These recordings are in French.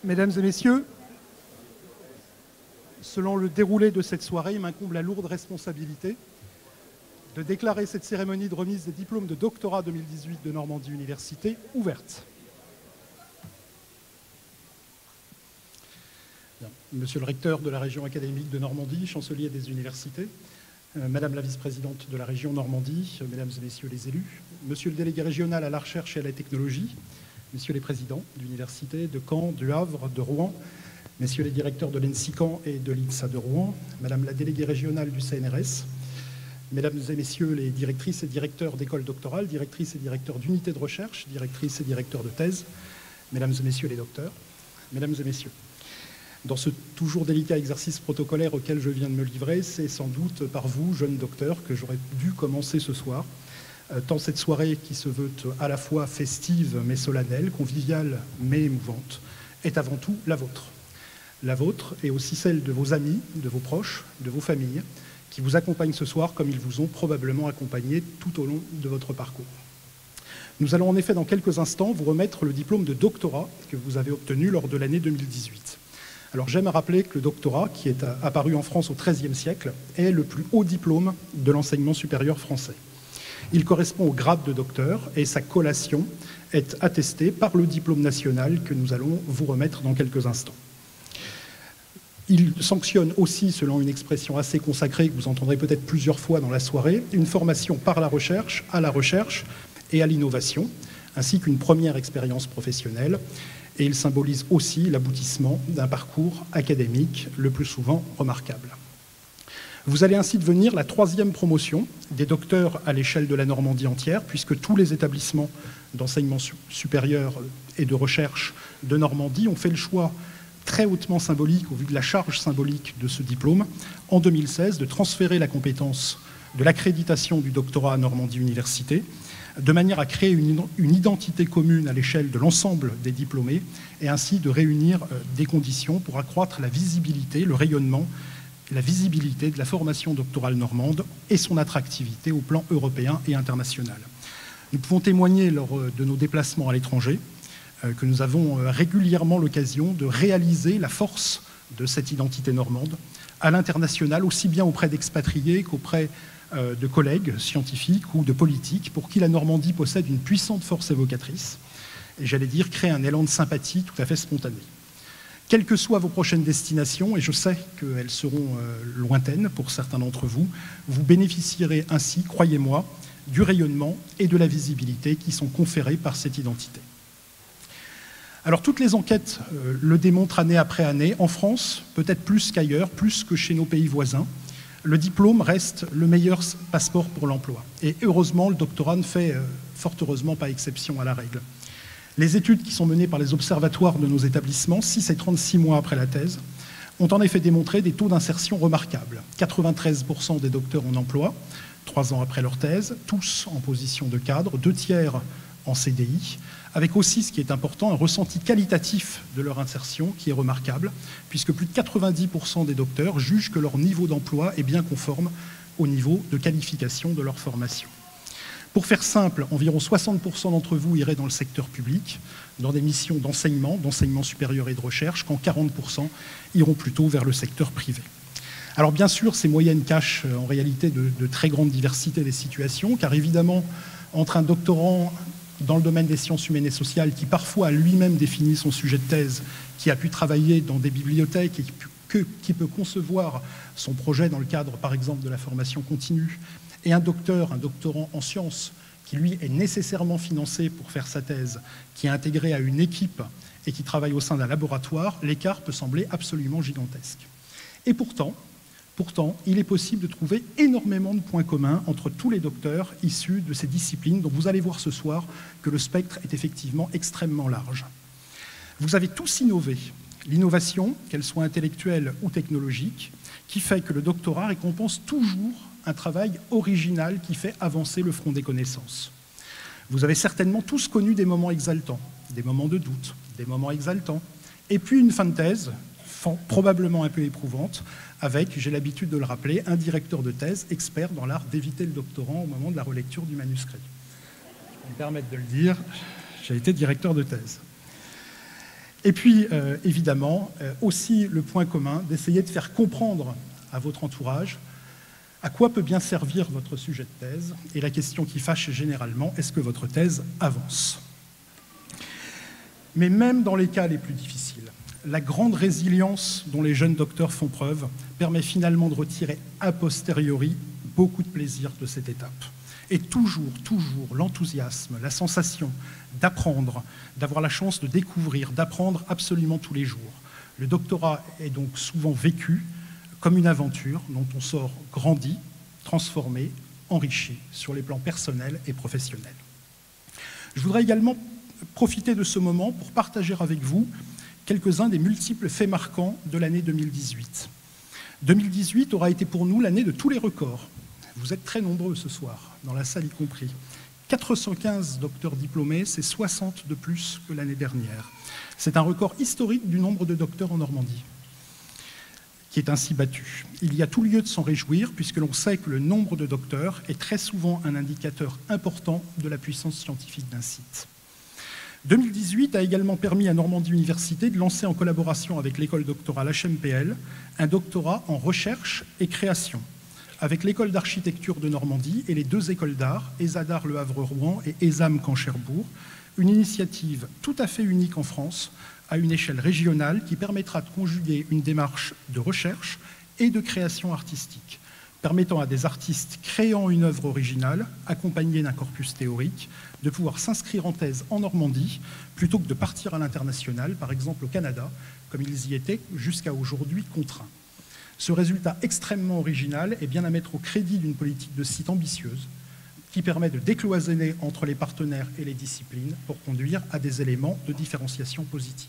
Mesdames et messieurs, selon le déroulé de cette soirée, il m'incombe la lourde responsabilité de déclarer cette cérémonie de remise des diplômes de doctorat 2018 de Normandie Université ouverte. Bien. Monsieur le recteur de la région académique de Normandie, chancelier des universités, Madame la vice-présidente de la région Normandie, Mesdames et Messieurs les élus, Monsieur le délégué régional à la recherche et à la technologie, Messieurs les présidents d'universités de Caen, du Havre, de Rouen, Messieurs les directeurs de l'ENSICAN et de l'INSA de Rouen, Madame la déléguée régionale du CNRS, Mesdames et Messieurs les directrices et directeurs d'écoles doctorales, directrices et directeurs d'unités de recherche, directrices et directeurs de thèse, Mesdames et Messieurs les docteurs, Mesdames et Messieurs. Dans ce toujours délicat exercice protocolaire auquel je viens de me livrer, c'est sans doute par vous, jeunes docteurs, que j'aurais dû commencer ce soir, tant cette soirée qui se veut à la fois festive mais solennelle, conviviale mais émouvante, est avant tout la vôtre. La vôtre et aussi celle de vos amis, de vos proches, de vos familles, qui vous accompagnent ce soir comme ils vous ont probablement accompagné tout au long de votre parcours. Nous allons en effet dans quelques instants vous remettre le diplôme de doctorat que vous avez obtenu lors de l'année 2018. Alors j'aime à rappeler que le doctorat, qui est apparu en France au XIIIe siècle, est le plus haut diplôme de l'enseignement supérieur français. Il correspond au grade de docteur et sa collation est attestée par le diplôme national que nous allons vous remettre dans quelques instants. Il sanctionne aussi, selon une expression assez consacrée que vous entendrez peut-être plusieurs fois dans la soirée, une formation par la recherche et à l'innovation, ainsi qu'une première expérience professionnelle. Et il symbolise aussi l'aboutissement d'un parcours académique le plus souvent remarquable. Vous allez ainsi devenir la 3e promotion des docteurs à l'échelle de la Normandie entière, puisque tous les établissements d'enseignement supérieur et de recherche de Normandie ont fait le choix très hautement symbolique, au vu de la charge symbolique de ce diplôme, en 2016, de transférer la compétence de l'accréditation du doctorat à Normandie Université, de manière à créer une identité commune à l'échelle de l'ensemble des diplômés et ainsi de réunir des conditions pour accroître la visibilité, le rayonnement, la visibilité de la formation doctorale normande et son attractivité au plan européen et international. Nous pouvons témoigner lors de nos déplacements à l'étranger que nous avons régulièrement l'occasion de réaliser la force de cette identité normande à l'international, aussi bien auprès d'expatriés qu'auprès de collègues scientifiques ou de politiques pour qui la Normandie possède une puissante force évocatrice et j'allais dire créer un élan de sympathie tout à fait spontané. Quelles que soient vos prochaines destinations, et je sais qu'elles seront lointaines pour certains d'entre vous, vous bénéficierez ainsi, croyez-moi, du rayonnement et de la visibilité qui sont conférés par cette identité. Alors toutes les enquêtes le démontrent année après année, en France, peut-être plus qu'ailleurs, plus que chez nos pays voisins, le diplôme reste le meilleur passeport pour l'emploi. Et heureusement, le doctorat ne fait fort heureusement pas exception à la règle. Les études qui sont menées par les observatoires de nos établissements, 6 et 36 mois après la thèse, ont en effet démontré des taux d'insertion remarquables. 93% des docteurs en emploi, 3 ans après leur thèse, tous en position de cadre, 2 tiers en CDI, avec aussi, ce qui est important, un ressenti qualitatif de leur insertion qui est remarquable, puisque plus de 90% des docteurs jugent que leur niveau d'emploi est bien conforme au niveau de qualification de leur formation. Pour faire simple, environ 60% d'entre vous iraient dans le secteur public, dans des missions d'enseignement supérieur et de recherche, quand 40% iront plutôt vers le secteur privé. Alors bien sûr, ces moyennes cachent en réalité de très grandes diversités des situations, car évidemment, entre un doctorant dans le domaine des sciences humaines et sociales, qui parfois a lui-même défini son sujet de thèse, qui a pu travailler dans des bibliothèques et qui peut concevoir son projet dans le cadre, par exemple, de la formation continue, et un doctorant en sciences, qui lui est nécessairement financé pour faire sa thèse, qui est intégré à une équipe et qui travaille au sein d'un laboratoire, l'écart peut sembler absolument gigantesque. Et pourtant, il est possible de trouver énormément de points communs entre tous les docteurs issus de ces disciplines dont vous allez voir ce soir que le spectre est effectivement extrêmement large. Vous avez tous innové. L'innovation, qu'elle soit intellectuelle ou technologique, qui fait que le doctorat récompense toujours un travail original qui fait avancer le front des connaissances. Vous avez certainement tous connu des moments exaltants, des moments de doute, des moments exaltants, et puis une fin de thèse, probablement un peu éprouvante, avec, j'ai l'habitude de le rappeler, un directeur de thèse expert dans l'art d'éviter le doctorant au moment de la relecture du manuscrit. Je peux me permettre de le dire, j'ai été directeur de thèse. Et puis, évidemment, aussi le point commun d'essayer de faire comprendre à votre entourage à quoi peut bien servir votre sujet de thèse. Et la question qui fâche généralement, est-ce que votre thèse avance? Mais même dans les cas les plus difficiles, la grande résilience dont les jeunes docteurs font preuve permet finalement de retirer a posteriori beaucoup de plaisir de cette étape. Et toujours l'enthousiasme, la sensation d'apprendre, d'avoir la chance de découvrir, d'apprendre absolument tous les jours. Le doctorat est donc souvent vécu comme une aventure dont on sort grandi, transformé, enrichi sur les plans personnels et professionnels. Je voudrais également profiter de ce moment pour partager avec vous quelques-uns des multiples faits marquants de l'année 2018. 2018 aura été pour nous l'année de tous les records. Vous êtes très nombreux ce soir, dans la salle y compris. 415 docteurs diplômés, c'est 60 de plus que l'année dernière. C'est un record historique du nombre de docteurs en Normandie, qui est ainsi battu. Il y a tout lieu de s'en réjouir, puisque l'on sait que le nombre de docteurs est très souvent un indicateur important de la puissance scientifique d'un site. 2018 a également permis à Normandie Université de lancer en collaboration avec l'école doctorale HMPL un doctorat en recherche et création, avec l'école d'architecture de Normandie et les 2 écoles d'art, ESADAR Le Havre-Rouen et ESAM Caen-Cherbourg, une initiative tout à fait unique en France, à une échelle régionale, qui permettra de conjuguer une démarche de recherche et de création artistique, permettant à des artistes créant une œuvre originale, accompagnée d'un corpus théorique, de pouvoir s'inscrire en thèse en Normandie, plutôt que de partir à l'international, par exemple au Canada, comme ils y étaient jusqu'à aujourd'hui contraints. Ce résultat extrêmement original est bien à mettre au crédit d'une politique de site ambitieuse, qui permet de décloisonner entre les partenaires et les disciplines pour conduire à des éléments de différenciation positive.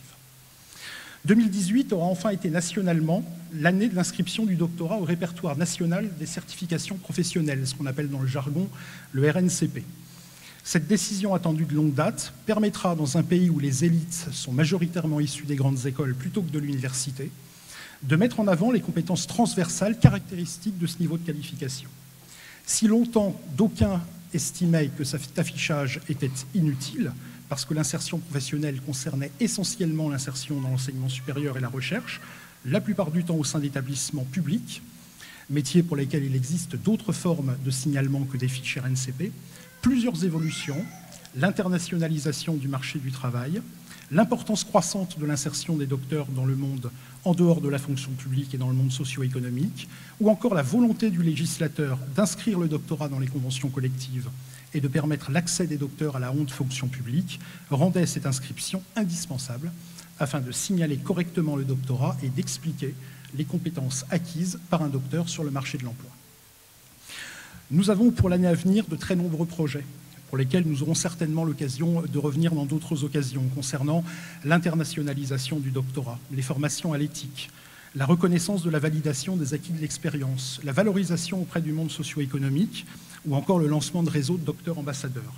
2018 aura enfin été nationalement l'année de l'inscription du doctorat au répertoire national des certifications professionnelles, ce qu'on appelle dans le jargon le RNCP. Cette décision attendue de longue date permettra, dans un pays où les élites sont majoritairement issues des grandes écoles plutôt que de l'université, de mettre en avant les compétences transversales caractéristiques de ce niveau de qualification. Si longtemps d'aucuns estimaient que cet affichage était inutile, parce que l'insertion professionnelle concernait essentiellement l'insertion dans l'enseignement supérieur et la recherche, la plupart du temps au sein d'établissements publics, métiers pour lesquels il existe d'autres formes de signalement que des fiches RNCP, plusieurs évolutions, l'internationalisation du marché du travail, l'importance croissante de l'insertion des docteurs dans le monde en dehors de la fonction publique et dans le monde socio-économique, ou encore la volonté du législateur d'inscrire le doctorat dans les conventions collectives et de permettre l'accès des docteurs à la haute fonction publique, rendait cette inscription indispensable afin de signaler correctement le doctorat et d'expliquer les compétences acquises par un docteur sur le marché de l'emploi. Nous avons pour l'année à venir de très nombreux projets pour lesquels nous aurons certainement l'occasion de revenir dans d'autres occasions, concernant l'internationalisation du doctorat, les formations à l'éthique, la reconnaissance de la validation des acquis de l'expérience, la valorisation auprès du monde socio-économique, ou encore le lancement de réseaux de docteurs ambassadeurs.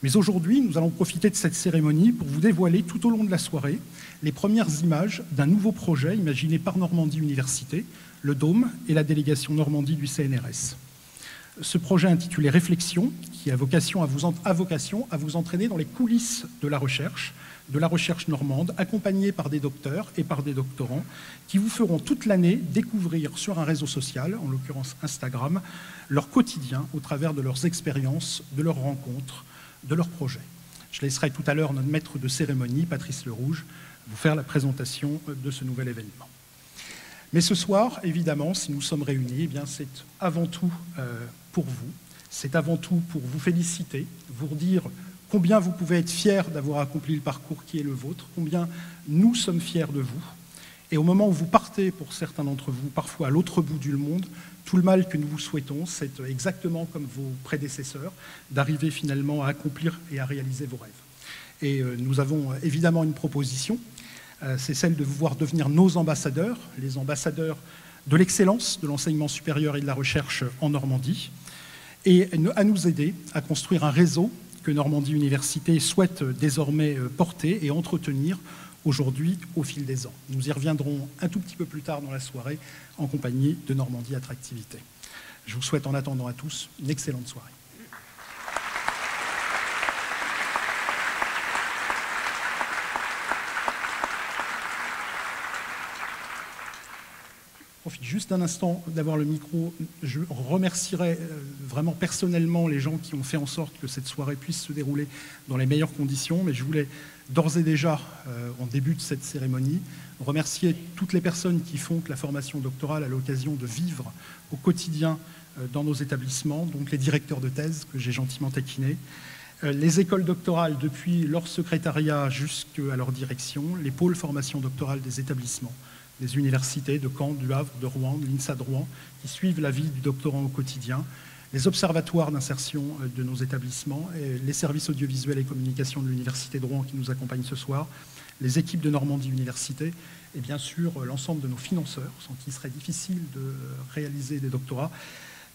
Mais aujourd'hui, nous allons profiter de cette cérémonie pour vous dévoiler tout au long de la soirée les premières images d'un nouveau projet imaginé par Normandie Université, le Dôme et la délégation Normandie du CNRS. Ce projet intitulé Réflexion, qui a vocation à vous entraîner dans les coulisses de la recherche normande, accompagné par des docteurs et par des doctorants, qui vous feront toute l'année découvrir sur un réseau social, en l'occurrence Instagram, leur quotidien au travers de leurs expériences, de leurs rencontres, de leurs projets. Je laisserai tout à l'heure notre maître de cérémonie, Patrice Lerouge, vous faire la présentation de ce nouvel événement. Mais ce soir, évidemment, si nous sommes réunis, eh bien, c'est avant tout pour vous, c'est avant tout pour vous féliciter, vous dire combien vous pouvez être fiers d'avoir accompli le parcours qui est le vôtre, combien nous sommes fiers de vous. Et au moment où vous partez, pour certains d'entre vous, parfois à l'autre bout du monde, tout le mal que nous vous souhaitons, c'est exactement comme vos prédécesseurs, d'arriver finalement à accomplir et à réaliser vos rêves. Et nous avons évidemment une proposition, c'est celle de vous voir devenir nos ambassadeurs, les ambassadeurs de l'excellence de l'enseignement supérieur et de la recherche en Normandie, et à nous aider à construire un réseau que Normandie Université souhaite désormais porter et entretenir aujourd'hui au fil des ans. Nous y reviendrons un tout petit peu plus tard dans la soirée en compagnie de Normandie Attractivité. Je vous souhaite en attendant à tous une excellente soirée. profite juste un instant d'avoir le micro. Je remercierai vraiment personnellement les gens qui ont fait en sorte que cette soirée puisse se dérouler dans les meilleures conditions, mais je voulais d'ores et déjà, en début de cette cérémonie, remercier toutes les personnes qui font que la formation doctorale a l'occasion de vivre au quotidien dans nos établissements, donc les directeurs de thèse que j'ai gentiment taquinés, les écoles doctorales depuis leur secrétariat jusqu'à leur direction, les pôles formation doctorale des établissements, des universités de Caen, du Havre, de Rouen, de l'INSA de Rouen, qui suivent la vie du doctorant au quotidien, les observatoires d'insertion de nos établissements, et les services audiovisuels et communication de l'Université de Rouen qui nous accompagnent ce soir, les équipes de Normandie Université, et bien sûr l'ensemble de nos financeurs, sans qui il serait difficile de réaliser des doctorats.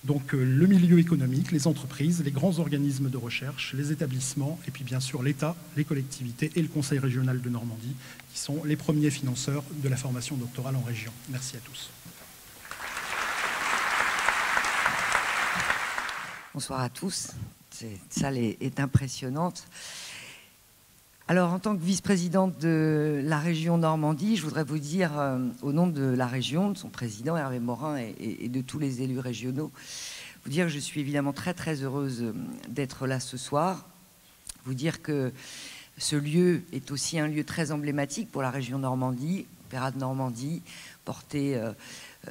Donc le milieu économique, les entreprises, les grands organismes de recherche, les établissements, et puis bien sûr l'État, les collectivités et le Conseil régional de Normandie, qui sont les premiers financeurs de la formation doctorale en région. Merci à tous. Bonsoir à tous. Cette salle est impressionnante. Alors, en tant que vice-présidente de la région Normandie, je voudrais vous dire, au nom de la région, de son président Hervé Morin et de tous les élus régionaux, vous dire que je suis évidemment très très heureuse d'être là ce soir. Vous dire que ce lieu est aussi un lieu très emblématique pour la région Normandie, l'Opéra de Normandie, porté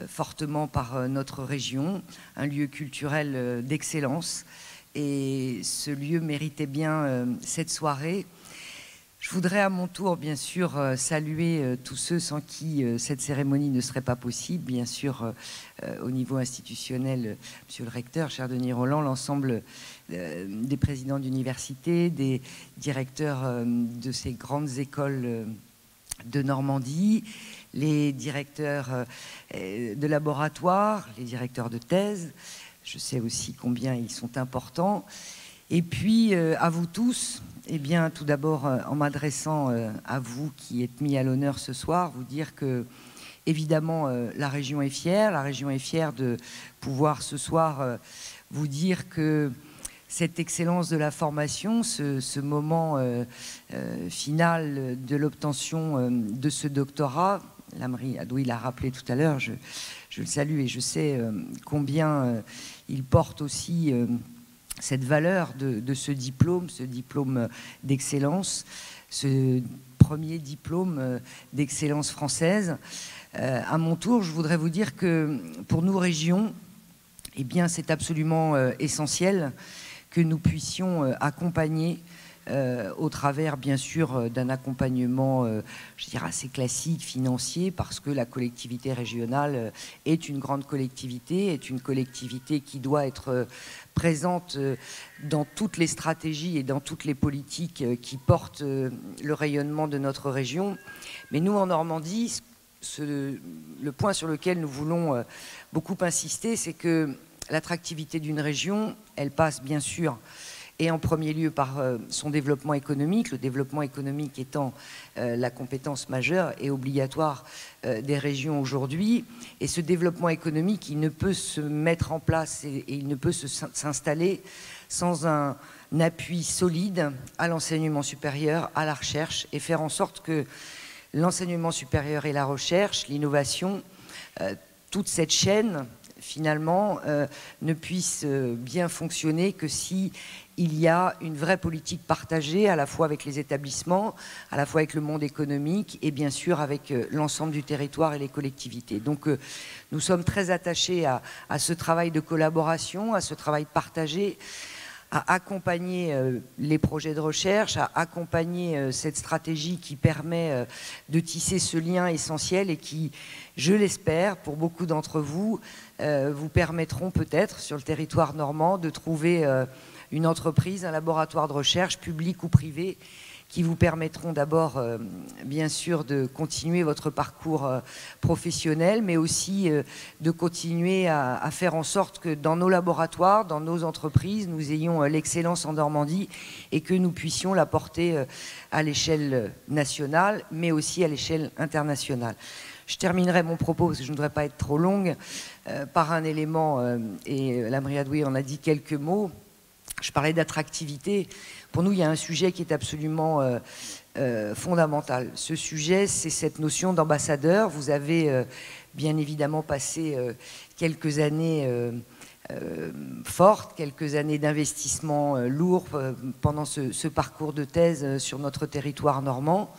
fortement par notre région, un lieu culturel d'excellence. Et ce lieu méritait bien cette soirée. Je voudrais à mon tour, bien sûr, saluer tous ceux sans qui cette cérémonie ne serait pas possible. Bien sûr, au niveau institutionnel, Monsieur le recteur, cher Denis Rolland, l'ensemble des présidents d'université, des directeurs de ces grandes écoles de Normandie, les directeurs de laboratoire, les directeurs de thèse. Je sais aussi combien ils sont importants. Et puis, à vous tous, eh bien, tout d'abord, en m'adressant à vous qui êtes mis à l'honneur ce soir, vous dire que, évidemment, la région est fière de pouvoir ce soir vous dire que cette excellence de la formation, ce moment final de l'obtention de ce doctorat, Lamri Adoui l'a rappelé tout à l'heure, je le salue et je sais combien il porte aussi cette valeur de ce diplôme d'excellence, ce premier diplôme d'excellence française. À mon tour, je voudrais vous dire que pour nous, régions, eh bien, c'est absolument essentiel que nous puissions accompagner au travers, bien sûr, d'un accompagnement, je dirais, assez classique, financier, parce que la collectivité régionale est une grande collectivité, est une collectivité qui doit être présente dans toutes les stratégies et dans toutes les politiques qui portent le rayonnement de notre région. Mais nous, en Normandie, le point sur lequel nous voulons beaucoup insister, c'est que l'attractivité d'une région, elle passe bien sûr et en premier lieu par son développement économique, le développement économique étant la compétence majeure et obligatoire des régions aujourd'hui. Et ce développement économique, il ne peut se mettre en place et il ne peut s'installer sans un appui solide à l'enseignement supérieur, à la recherche, et faire en sorte que l'enseignement supérieur et la recherche, l'innovation, toute cette chaîne, finalement, ne puisse bien fonctionner que si il y a une vraie politique partagée, à la fois avec les établissements, à la fois avec le monde économique et bien sûr avec l'ensemble du territoire et les collectivités. Donc nous sommes très attachés à ce travail de collaboration, à ce travail partagé, à accompagner les projets de recherche, à accompagner cette stratégie qui permet de tisser ce lien essentiel et qui, je l'espère, pour beaucoup d'entre vous, vous permettront peut-être sur le territoire normand de trouver une entreprise, un laboratoire de recherche, public ou privé, qui vous permettront d'abord, bien sûr, de continuer votre parcours professionnel, mais aussi de continuer à faire en sorte que dans nos laboratoires, dans nos entreprises, nous ayons l'excellence en Normandie et que nous puissions la porter à l'échelle nationale, mais aussi à l'échelle internationale. Je terminerai mon propos, parce que je ne voudrais pas être trop longue, par un élément, et Lamri Adoui en a dit quelques mots. Je parlais d'attractivité. Pour nous, il y a un sujet qui est absolument fondamentale. Ce sujet, c'est cette notion d'ambassadeur. Vous avez bien évidemment passé quelques années fortes, quelques années d'investissement lourd pendant ce parcours de thèse sur notre territoire normand.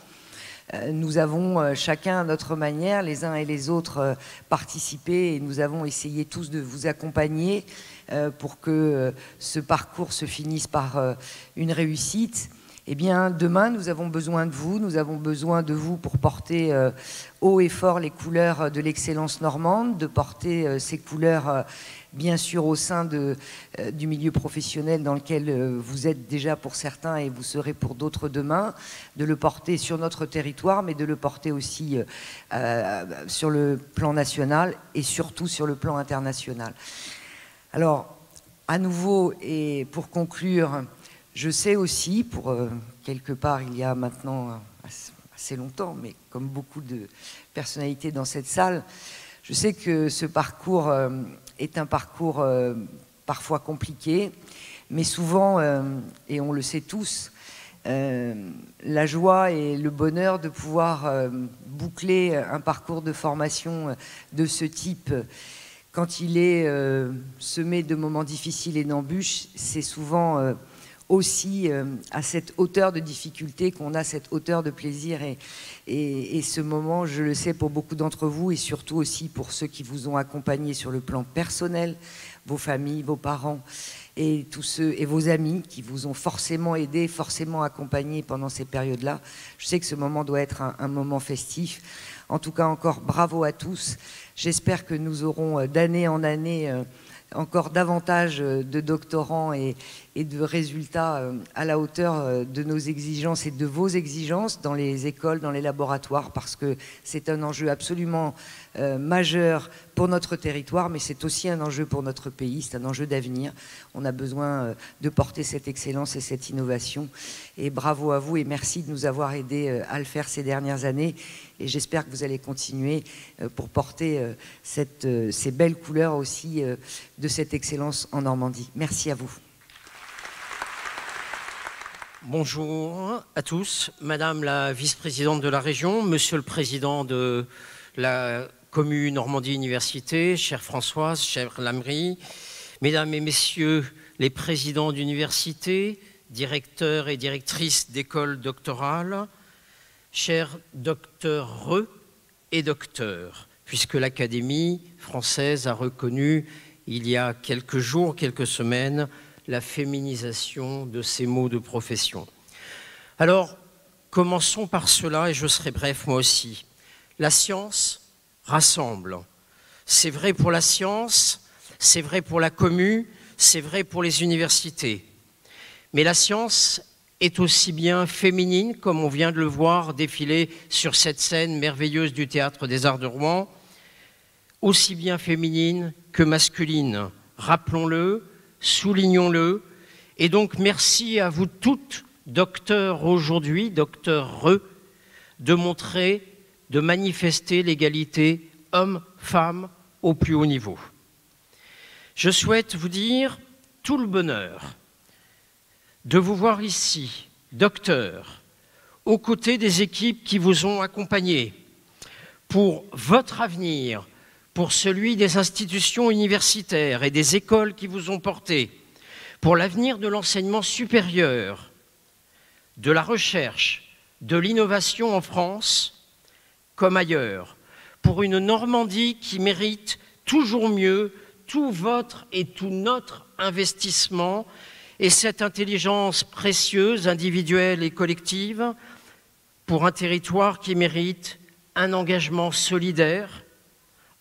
Nous avons chacun à notre manière, les uns et les autres, participé et nous avons essayé tous de vous accompagner pour que ce parcours se finisse par une réussite. Eh bien, demain, nous avons besoin de vous pour porter haut et fort les couleurs de l'excellence normande, de porter ces couleurs bien sûr au sein du milieu professionnel dans lequel vous êtes déjà pour certains et vous serez pour d'autres demain, de le porter sur notre territoire, mais de le porter aussi sur le plan national et surtout sur le plan international. Alors, à nouveau, et pour conclure, je sais aussi, pour quelque part, il y a maintenant assez longtemps, mais comme beaucoup de personnalités dans cette salle, je sais que ce parcours est un parcours parfois compliqué, mais souvent, et on le sait tous, la joie et le bonheur de pouvoir boucler un parcours de formation de ce type, quand il est semé de moments difficiles et d'embûches, c'est souvent aussi à cette hauteur de difficulté qu'on a cette hauteur de plaisir et ce moment, je le sais pour beaucoup d'entre vous et surtout aussi pour ceux qui vous ont accompagné sur le plan personnel, vos familles, vos parents et tous ceux et vos amis qui vous ont forcément aidé, forcément accompagné pendant ces périodes-là. Je sais que ce moment doit être un moment festif. En tout cas, encore bravo à tous. J'espère que nous aurons d'année en année encore davantage de doctorants et de résultats à la hauteur de nos exigences et de vos exigences dans les écoles, dans les laboratoires, parce que c'est un enjeu absolument majeur pour notre territoire, mais c'est aussi un enjeu pour notre pays, c'est un enjeu d'avenir. On a besoin de porter cette excellence et cette innovation. Et bravo à vous et merci de nous avoir aidés à le faire ces dernières années. Et j'espère que vous allez continuer pour porter ces belles couleurs aussi de cette excellence en Normandie. Merci à vous. Bonjour à tous, Madame la vice-présidente de la région, Monsieur le président de la commune Normandie Université, chère Françoise, chère Lamry, Mesdames et Messieurs les présidents d'université, directeurs et directrices d'écoles doctorales, chers docteurs et docteurs, puisque l'Académie française a reconnu il y a quelques jours, quelques semaines, la féminisation de ces mots de profession. Alors, commençons par cela, et je serai bref moi aussi. La science rassemble. C'est vrai pour la science, c'est vrai pour la commu, c'est vrai pour les universités. Mais la science est aussi bien féminine, comme on vient de le voir défiler sur cette scène merveilleuse du Théâtre des Arts de Rouen, aussi bien féminine que masculine. Rappelons-le, soulignons-le. Et donc, merci à vous toutes, docteurs aujourd'hui, docteurs de montrer, de manifester l'égalité homme-femme au plus haut niveau. Je souhaite vous dire tout le bonheur de vous voir ici, docteurs, aux côtés des équipes qui vous ont accompagnés pour votre avenir, pour celui des institutions universitaires et des écoles qui vous ont porté, pour l'avenir de l'enseignement supérieur, de la recherche, de l'innovation en France comme ailleurs, pour une Normandie qui mérite toujours mieux tout votre et tout notre investissement et cette intelligence précieuse, individuelle et collective, pour un territoire qui mérite un engagement solidaire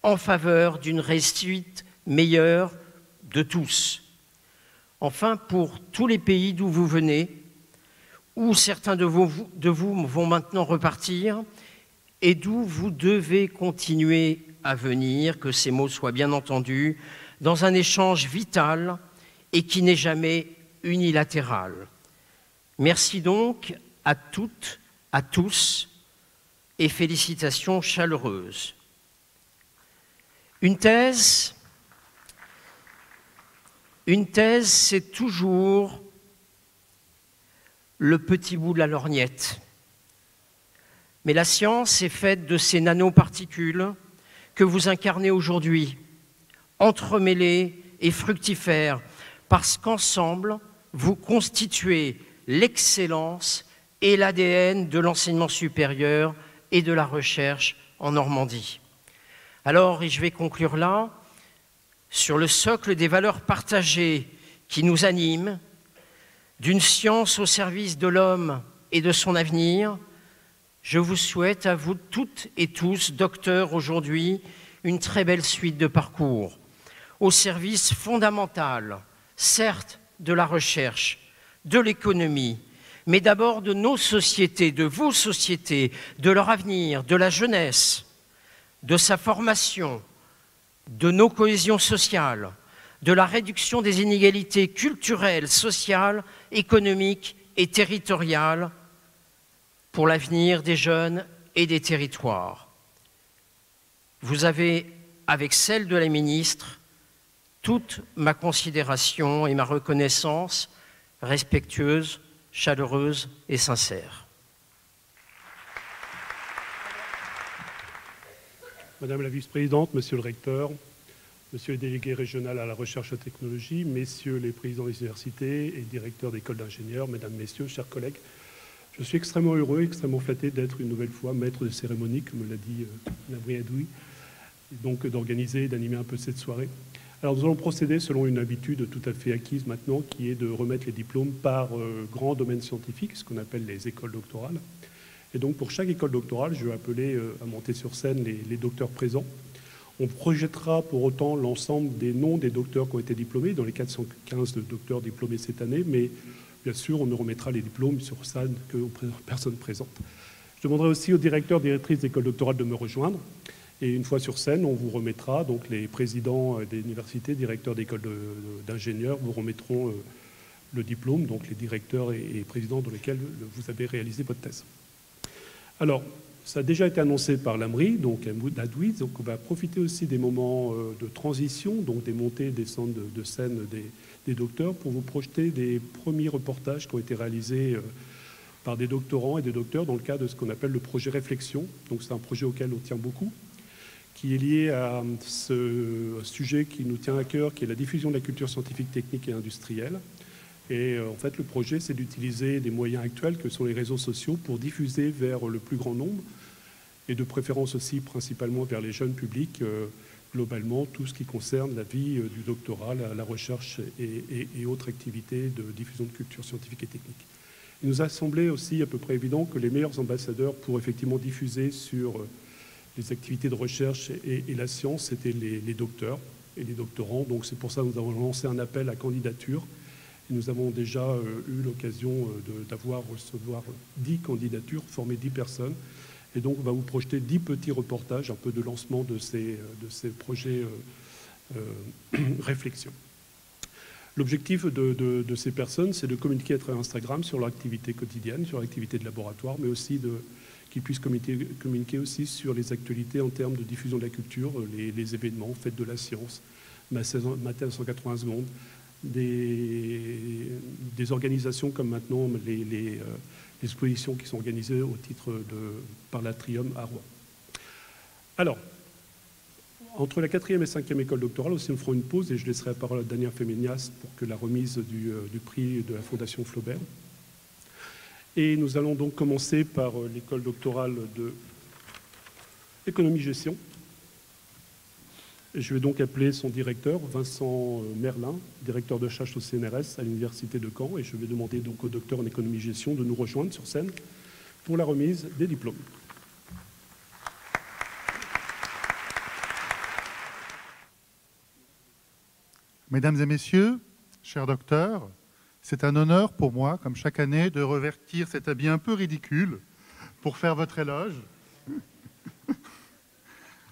en faveur d'une réussite meilleure de tous. Enfin, pour tous les pays d'où vous venez, où certains de vous vont maintenant repartir et d'où vous devez continuer à venir, que ces mots soient bien entendus, dans un échange vital et qui n'est jamais unilatéral. Merci donc à toutes, à tous et félicitations chaleureuses. Une thèse, c'est toujours le petit bout de la lorgnette. Mais la science est faite de ces nanoparticules que vous incarnez aujourd'hui, entremêlées et fructifères, parce qu'ensemble, vous constituez l'excellence et l'ADN de l'enseignement supérieur et de la recherche en Normandie. Alors, et je vais conclure là, sur le socle des valeurs partagées qui nous animent, d'une science au service de l'homme et de son avenir, je vous souhaite à vous toutes et tous, docteurs aujourd'hui, une très belle suite de parcours, au service fondamental, certes, de la recherche, de l'économie, mais d'abord de nos sociétés, de vos sociétés, de leur avenir, de la jeunesse, de sa formation, de nos cohésions sociales, de la réduction des inégalités culturelles, sociales, économiques et territoriales pour l'avenir des jeunes et des territoires. Vous avez, avec celle de la ministre, toute ma considération et ma reconnaissance respectueuse, chaleureuse et sincère. Madame la vice-présidente, monsieur le recteur, monsieur le délégué régional à la recherche et aux technologies, messieurs les présidents des universités et directeurs d'écoles d'ingénieurs, mesdames, messieurs, chers collègues, je suis extrêmement heureux, extrêmement flatté d'être une nouvelle fois maître de cérémonie, comme l'a dit Nabri Adoui, et donc d'organiser et d'animer un peu cette soirée. Alors nous allons procéder selon une habitude tout à fait acquise maintenant, qui est de remettre les diplômes par grand domaine scientifique, ce qu'on appelle les écoles doctorales. Et donc pour chaque école doctorale, je vais appeler à monter sur scène les docteurs présents. On projettera pour autant l'ensemble des noms des docteurs qui ont été diplômés, dans les 415 docteurs diplômés cette année, mais bien sûr, on ne remettra les diplômes sur scène qu'aux personnes présentes. Je demanderai aussi aux directeurs, directrices d'écoles doctorales de me rejoindre. Et une fois sur scène, on vous remettra, donc les présidents des universités, directeurs d'écoles d'ingénieurs vous remettront le diplôme, donc les directeurs et présidents dans lesquels vous avez réalisé votre thèse. Alors, ça a déjà été annoncé par l'AMRI, donc Adoui, donc on va profiter aussi des moments de transition, donc des montées et descentes de scène des docteurs, pour vous projeter des premiers reportages qui ont été réalisés par des doctorants et des docteurs dans le cadre de ce qu'on appelle le projet Réflexion. Donc c'est un projet auquel on tient beaucoup, qui est lié à ce sujet qui nous tient à cœur, qui est la diffusion de la culture scientifique, technique et industrielle. Et en fait, le projet, c'est d'utiliser des moyens actuels que sont les réseaux sociaux pour diffuser vers le plus grand nombre, et de préférence aussi principalement vers les jeunes publics, globalement, tout ce qui concerne la vie du doctorat, la recherche et autres activités de diffusion de culture scientifique et technique. Il nous a semblé aussi à peu près évident que les meilleurs ambassadeurs pour effectivement diffuser sur les activités de recherche et la science, c'était les docteurs et les doctorants. Donc c'est pour ça que nous avons lancé un appel à candidature. Et nous avons déjà eu l'occasion recevoir 10 candidatures, former 10 personnes. Et donc on va vous projeter 10 petits reportages, un peu de lancement de ces projets réflexion. L'objectif de ces personnes, c'est de communiquer à travers Instagram sur leur activité quotidienne, sur l'activité de laboratoire, mais aussi qu'ils puissent communiquer aussi sur les actualités en termes de diffusion de la culture, les événements, fêtes de la science, Matin 180 secondes, des organisations comme maintenant les expositions qui sont organisées au titre par l'Atrium à Rouen. Alors, entre la 4e et 5e école doctorale, aussi, nous ferons une pause et je laisserai la parole à Daniel Féménias pour que la remise du prix de la Fondation Flaubert. Et nous allons donc commencer par l'école doctorale de économie-gestion. Je vais donc appeler son directeur, Vincent Merlin, directeur de recherche au CNRS à l'Université de Caen, et je vais demander donc au docteur en économie-gestion de nous rejoindre sur scène pour la remise des diplômes. Mesdames et messieurs, chers docteurs, c'est un honneur pour moi, comme chaque année, de revêtir cet habit un peu ridicule pour faire votre éloge.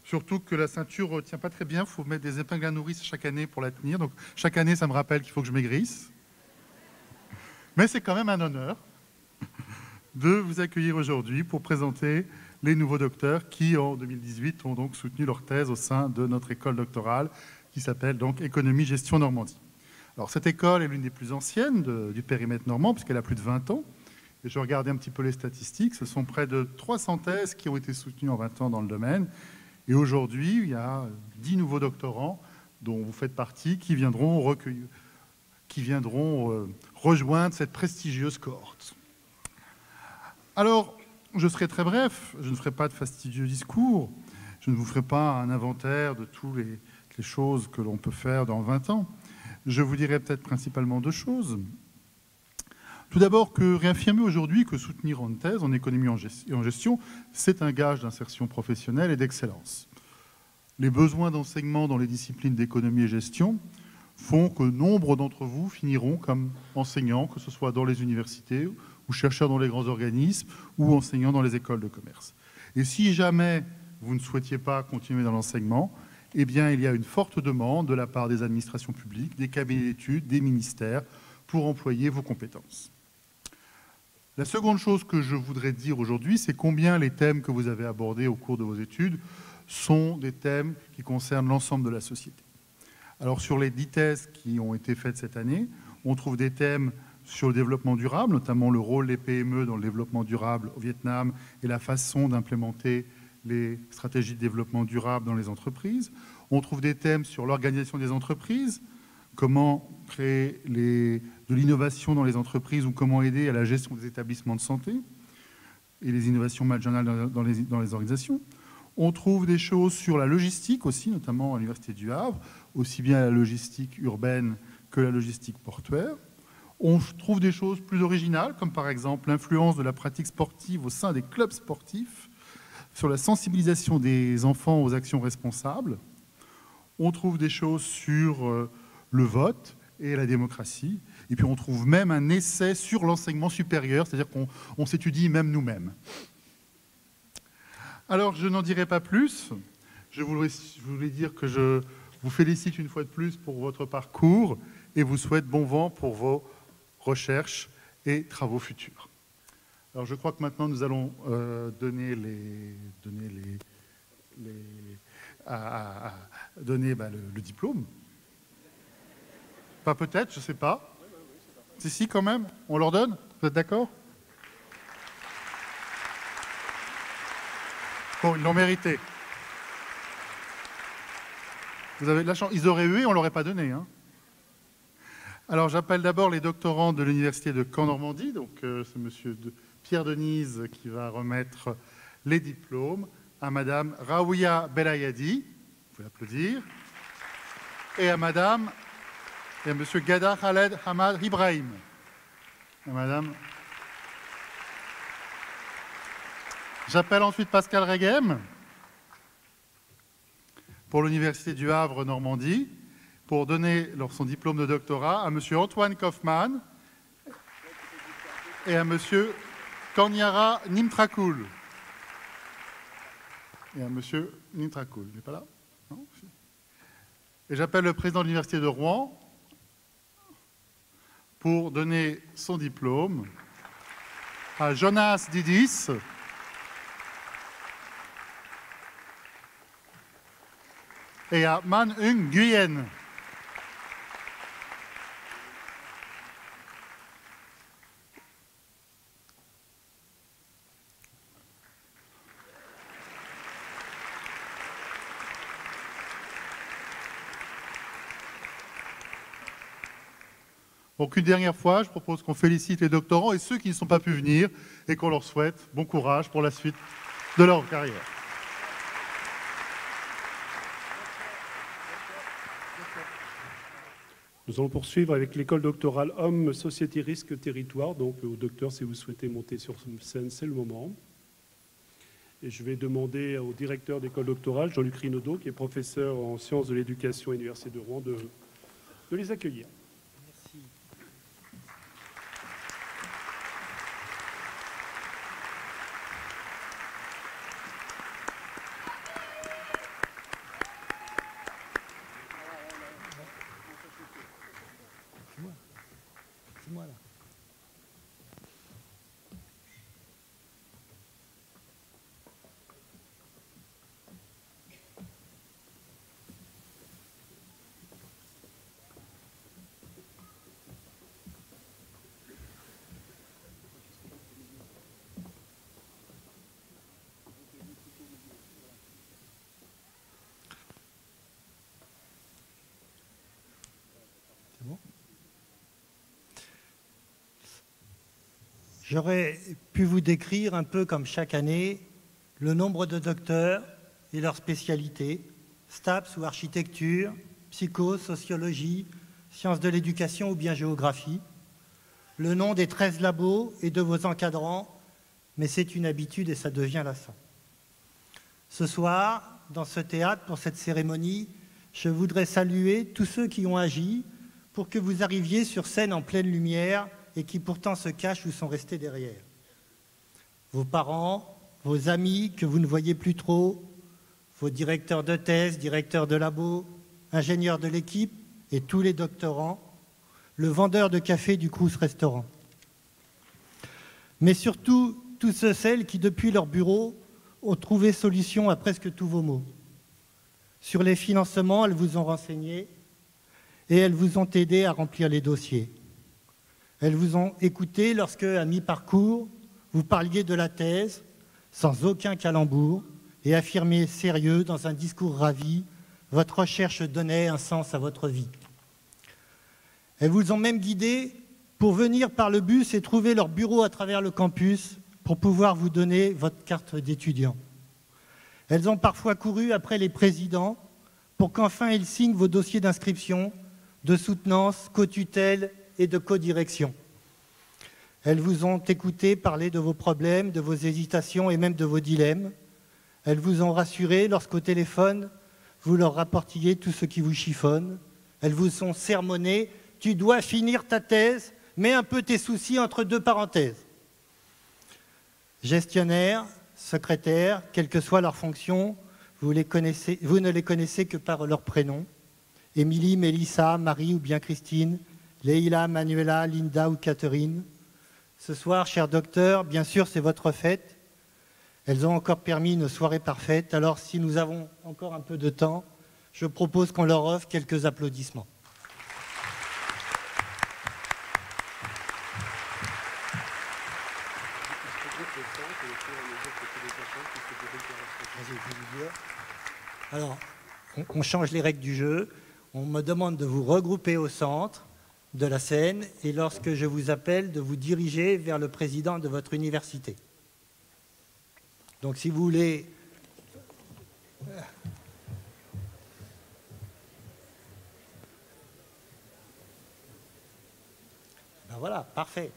Surtout que la ceinture ne tient pas très bien, il faut mettre des épingles à nourrice chaque année pour la tenir. Donc chaque année, ça me rappelle qu'il faut que je maigrisse. Mais c'est quand même un honneur de vous accueillir aujourd'hui pour présenter les nouveaux docteurs qui, en 2018, ont donc soutenu leur thèse au sein de notre école doctorale qui s'appelle donc Économie-Gestion Normandie. Alors cette école est l'une des plus anciennes du périmètre normand puisqu'elle a plus de 20 ans. Et je regardais un petit peu les statistiques. Ce sont près de 300 thèses qui ont été soutenues en 20 ans dans le domaine. Et aujourd'hui, il y a 10 nouveaux doctorants, dont vous faites partie, qui viendront rejoindre cette prestigieuse cohorte. Alors, je serai très bref, je ne ferai pas de fastidieux discours, je ne vous ferai pas un inventaire de toutes les choses que l'on peut faire dans 20 ans. Je vous dirai peut-être principalement 2 choses. Tout d'abord, que réaffirmer aujourd'hui que soutenir une thèse en économie et en gestion, c'est un gage d'insertion professionnelle et d'excellence. Les besoins d'enseignement dans les disciplines d'économie et gestion font que nombre d'entre vous finiront comme enseignants, que ce soit dans les universités ou chercheurs dans les grands organismes ou enseignants dans les écoles de commerce. Et si jamais vous ne souhaitiez pas continuer dans l'enseignement, eh bien, il y a une forte demande de la part des administrations publiques, des cabinets d'études, des ministères, pour employer vos compétences. La seconde chose que je voudrais dire aujourd'hui, c'est combien les thèmes que vous avez abordés au cours de vos études sont des thèmes qui concernent l'ensemble de la société. Alors, sur les 10 thèses qui ont été faites cette année, on trouve des thèmes sur le développement durable, notamment le rôle des PME dans le développement durable au Vietnam et la façon d'implémenter les stratégies de développement durable dans les entreprises. On trouve des thèmes sur l'organisation des entreprises, comment créer de l'innovation dans les entreprises ou comment aider à la gestion des établissements de santé et les innovations managériales dans les organisations. On trouve des choses sur la logistique aussi, notamment à l'Université du Havre, aussi bien la logistique urbaine que la logistique portuaire. On trouve des choses plus originales, comme par exemple l'influence de la pratique sportive au sein des clubs sportifs, sur la sensibilisation des enfants aux actions responsables. On trouve des choses sur le vote et la démocratie. Et puis on trouve même un essai sur l'enseignement supérieur, c'est-à-dire qu'on s'étudie même nous-mêmes. Alors, je n'en dirai pas plus. Je voulais dire que je vous félicite une fois de plus pour votre parcours et vous souhaite bon vent pour vos recherches et travaux futurs. Alors, je crois que maintenant, nous allons donner le diplôme. Pas peut-être, je ne sais pas. Si, quand même, on leur donne. Vous êtes d'accord ? Bon, ils l'ont mérité. Vous avez de la chance. Ils auraient eu et on ne l'aurait pas donné. Hein. Alors, j'appelle d'abord les doctorants de l'Université de Caen-Normandie. Donc, c'est monsieur Pierre Denise qui va remettre les diplômes à madame Raouia Belayadi. Vous pouvez applaudir. Et à madame et à monsieur Gada Khaled Hamad Ibrahim. Et madame... J'appelle ensuite Pascal Reghem pour l'Université du Havre Normandie pour donner son diplôme de doctorat à M. Antoine Kaufmann et à M. Kanyara Nimtrakoul. Et à M. Nimtrakoul. Il n'est pas là ? Non ? Et j'appelle le président de l'Université de Rouen pour donner son diplôme à Jonas Didis. Et à Man Ung Nguyen. Donc une dernière fois, je propose qu'on félicite les doctorants et ceux qui ne sont pas pu venir et qu'on leur souhaite bon courage pour la suite de leur carrière. Nous allons poursuivre avec l'école doctorale Hommes, Société, Risque, Territoire. Donc, au docteur, si vous souhaitez monter sur scène, c'est le moment. Et je vais demander au directeur d'école doctorale, Jean-Luc Rinaudot, qui est professeur en sciences de l'éducation à l'Université de Rouen, de les accueillir. Merci. C'est moi là. J'aurais pu vous décrire un peu comme chaque année le nombre de docteurs et leurs spécialités, STAPS ou architecture, psycho, sociologie, sciences de l'éducation ou bien géographie, le nom des 13 labos et de vos encadrants, mais c'est une habitude et ça devient lassant. Ce soir, dans ce théâtre, pour cette cérémonie, je voudrais saluer tous ceux qui ont agi pour que vous arriviez sur scène en pleine lumière et qui pourtant se cachent ou sont restés derrière. Vos parents, vos amis que vous ne voyez plus trop, vos directeurs de thèse, directeurs de labo, ingénieurs de l'équipe et tous les doctorants, le vendeur de café du Crous Restaurant. Mais surtout, tous ceux, celles qui, depuis leur bureau, ont trouvé solution à presque tous vos maux. Sur les financements, elles vous ont renseigné et elles vous ont aidé à remplir les dossiers. Elles vous ont écouté lorsque, à mi-parcours, vous parliez de la thèse, sans aucun calembour, et affirmiez sérieux, dans un discours ravi, votre recherche donnait un sens à votre vie. Elles vous ont même guidé pour venir par le bus et trouver leur bureau à travers le campus pour pouvoir vous donner votre carte d'étudiant. Elles ont parfois couru après les présidents pour qu'enfin ils signent vos dossiers d'inscription, de soutenance, co-tutelle et de co-direction. Elles vous ont écouté parler de vos problèmes, de vos hésitations et même de vos dilemmes. Elles vous ont rassuré lorsqu'au téléphone, vous leur rapportiez tout ce qui vous chiffonne. Elles vous ont sermonné. Tu dois finir ta thèse, mets un peu tes soucis entre deux parenthèses. Gestionnaires, secrétaires, quelle que soit leur fonction, vous ne les connaissez que par leur prénom. Émilie, Mélissa, Marie ou bien Christine, Leïla, Manuela, Linda ou Catherine. Ce soir, chers docteurs, bien sûr, c'est votre fête. Elles ont encore permis une soirée parfaite. Alors, si nous avons encore un peu de temps, je propose qu'on leur offre quelques applaudissements. Alors, on change les règles du jeu. On me demande de vous regrouper au centre de la scène et lorsque je vous appelle, de vous diriger vers le président de votre université. Donc, si vous voulez... Ben voilà, parfait.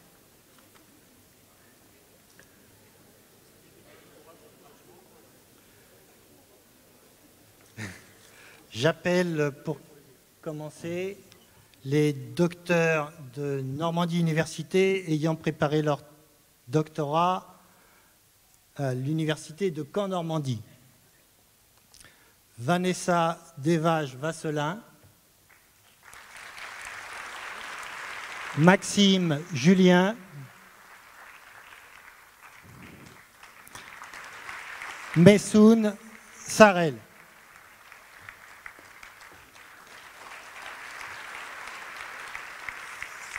J'appelle pour commencer les docteurs de Normandie Université ayant préparé leur doctorat à l'université de Caen-Normandie. Vanessa Desvages-Vasselin, Maxime Julien, Messoun Sarel.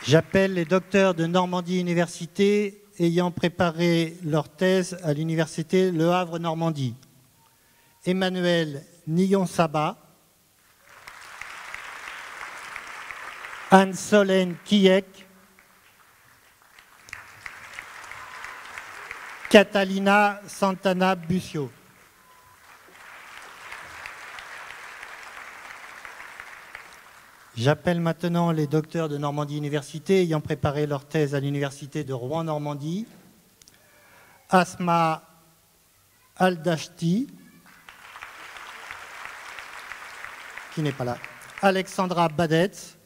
J'appelle les docteurs de Normandie Université ayant préparé leur thèse à l'université Le Havre-Normandie. Emmanuel Nillon-Saba, Anne-Solène Kiek, Catalina Santana Bucio. J'appelle maintenant les docteurs de Normandie Université ayant préparé leur thèse à l'université de Rouen-Normandie. Asma Aldashti, qui n'est pas là. Alexandra Badetz.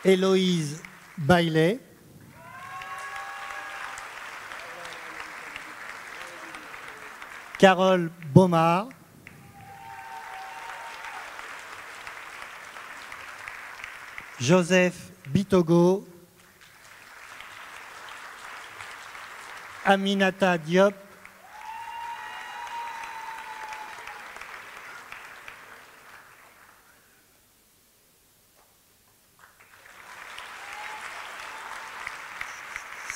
Héloïse Baillet. Carole Baumard. Joseph Bitogo, Aminata Diop,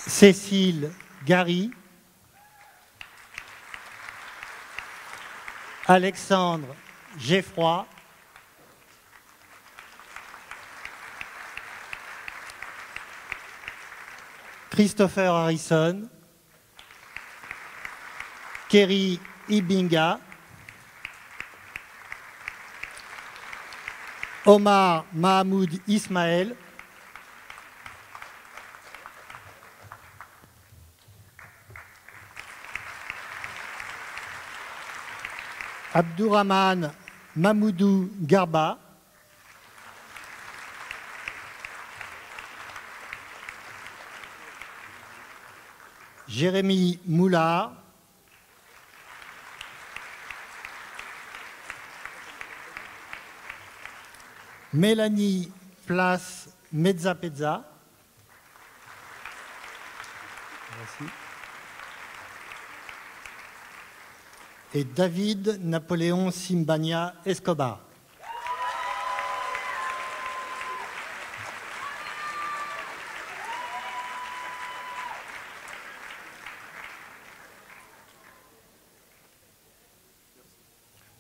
Cécile Gary, Alexandre Geffroy, Christopher Harrison, Kerry Ibinga, Omar Mahmoud Ismaël, Abdourahman Mamoudou Garba, Jérémy Moulard, Mélanie Place Mezzapezza, et David Napoléon Simbania Escobar.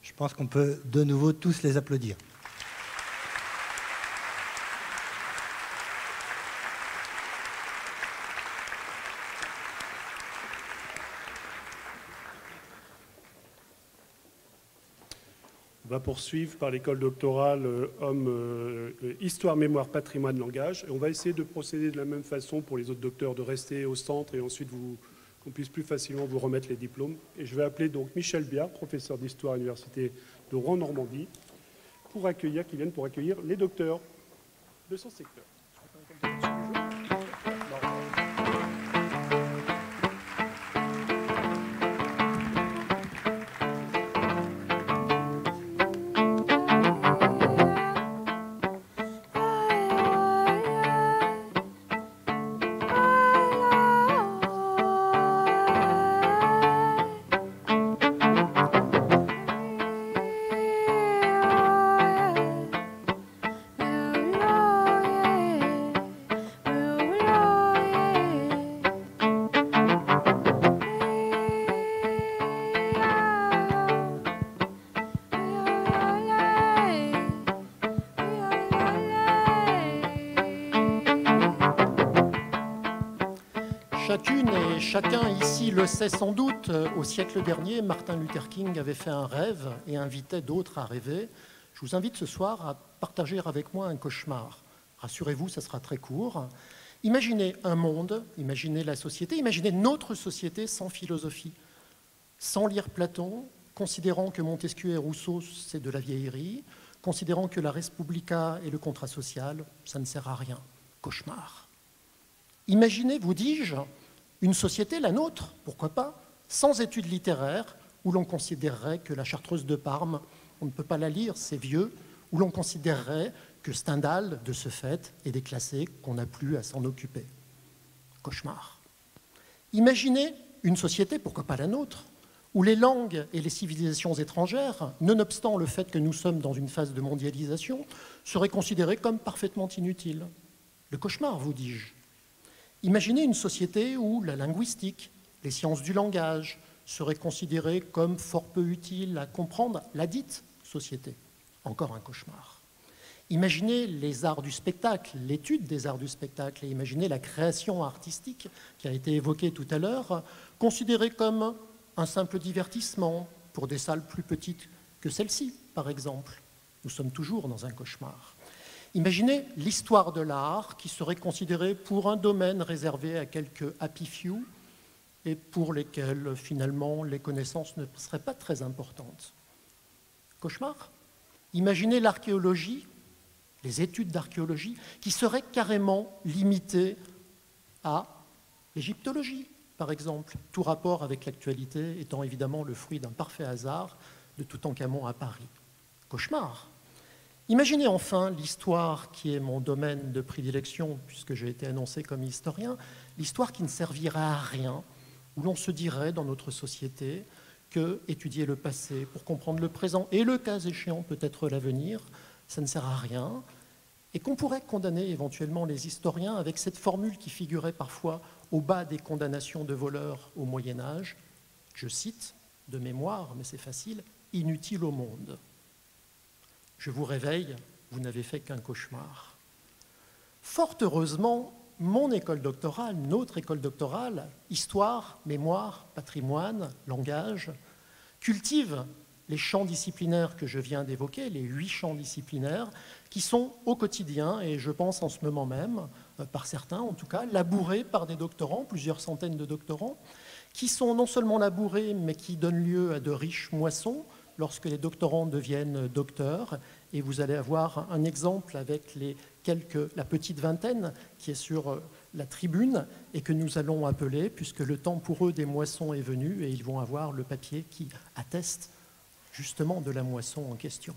Je pense qu'on peut de nouveau tous les applaudir. On va poursuivre par l'école doctorale Histoire, Mémoire, Patrimoine, Langage. Et on va essayer de procéder de la même façon pour les autres docteurs, de rester au centre et ensuite qu'on puisse plus facilement vous remettre les diplômes. Et je vais appeler donc Michel Biard, professeur d'histoire à l'université de Rouen-Normandie, qui viennent pour accueillir les docteurs de son secteur. Chacune et chacun ici le sait sans doute, au siècle dernier, Martin Luther King avait fait un rêve et invitait d'autres à rêver. Je vous invite ce soir à partager avec moi un cauchemar. Rassurez-vous, ça sera très court. Imaginez un monde, imaginez la société, imaginez notre société sans philosophie, sans lire Platon, considérant que Montesquieu et Rousseau, c'est de la vieillerie, considérant que la Respublica et le contrat social, ça ne sert à rien. Cauchemar. Imaginez, vous dis-je, une société, la nôtre, pourquoi pas, sans études littéraires, où l'on considérerait que la Chartreuse de Parme, on ne peut pas la lire, c'est vieux, où l'on considérerait que Stendhal, de ce fait, est déclassé, qu'on n'a plus à s'en occuper. Cauchemar. Imaginez une société, pourquoi pas la nôtre, où les langues et les civilisations étrangères, nonobstant le fait que nous sommes dans une phase de mondialisation, seraient considérées comme parfaitement inutiles. Le cauchemar, vous dis-je. Imaginez une société où la linguistique, les sciences du langage seraient considérées comme fort peu utiles à comprendre la dite société. Encore un cauchemar. Imaginez les arts du spectacle, l'étude des arts du spectacle, et imaginez la création artistique qui a été évoquée tout à l'heure, considérée comme un simple divertissement pour des salles plus petites que celle-ci, par exemple. Nous sommes toujours dans un cauchemar. Imaginez l'histoire de l'art qui serait considérée pour un domaine réservé à quelques happy few et pour lesquels, finalement, les connaissances ne seraient pas très importantes. Cauchemar. Imaginez l'archéologie, les études d'archéologie, qui seraient carrément limitées à l'égyptologie, par exemple, tout rapport avec l'actualité étant évidemment le fruit d'un parfait hasard de Toutankhamon à Paris. Cauchemar. Imaginez enfin l'histoire qui est mon domaine de prédilection, puisque j'ai été annoncé comme historien, l'histoire qui ne servirait à rien, où l'on se dirait dans notre société que étudier le passé pour comprendre le présent et le cas échéant peut-être l'avenir, ça ne sert à rien, et qu'on pourrait condamner éventuellement les historiens avec cette formule qui figurait parfois au bas des condamnations de voleurs au Moyen-Âge, je cite de mémoire, mais c'est facile, « inutile au monde ». Je vous réveille, vous n'avez fait qu'un cauchemar. Fort heureusement, mon école doctorale, notre école doctorale, histoire, mémoire, patrimoine, langage, cultive les champs disciplinaires que je viens d'évoquer, les 8 champs disciplinaires, qui sont au quotidien, et je pense en ce moment même, par certains en tout cas, labourés par des doctorants, plusieurs centaines de doctorants, qui sont non seulement labourés, mais qui donnent lieu à de riches moissons lorsque les doctorants deviennent docteurs. Et vous allez avoir un exemple avec la petite vingtaine qui est sur la tribune et que nous allons appeler, puisque le temps pour eux des moissons est venu, et ils vont avoir le papier qui atteste justement de la moisson en question.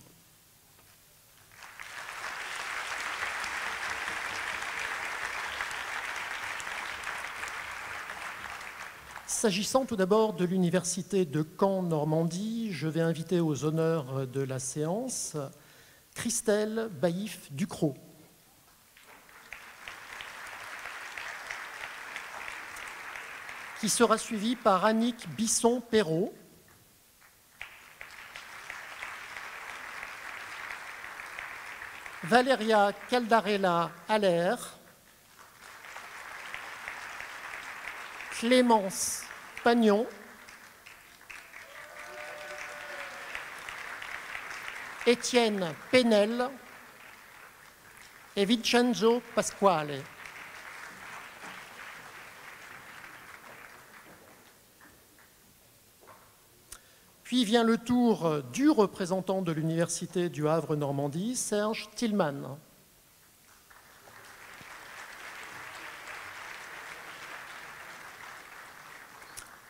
S'agissant tout d'abord de l'université de Caen-Normandie, je vais inviter aux honneurs de la séance Christelle Baïf-Ducrot. Qui sera suivie par Annick Bisson-Perrault. Valeria Caldarella-Aller. Clémence Pagnon. Étienne Penel et Vincenzo Pasquale. Puis vient le tour du représentant de l'Université du Havre-Normandie, Serge Tillman.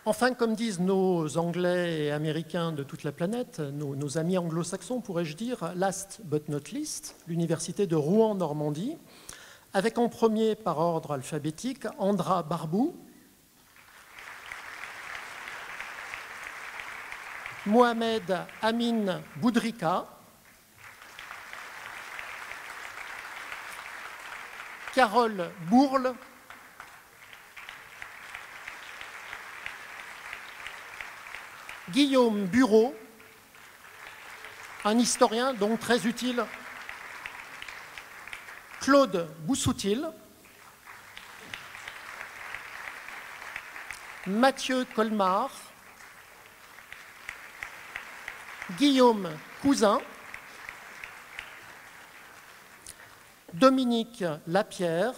Enfin, comme disent nos Anglais et Américains de toute la planète, nos amis anglo-saxons, pourrais-je dire, last but not least, l'Université de Rouen-Normandie, avec en premier par ordre alphabétique Andra Barbou, Mohamed Amin Boudrika, Carole Bourle, Guillaume Bureau, un historien donc très utile, Claude Boussoutil, Mathieu Colmar, Guillaume Cousin, Dominique Lapierre,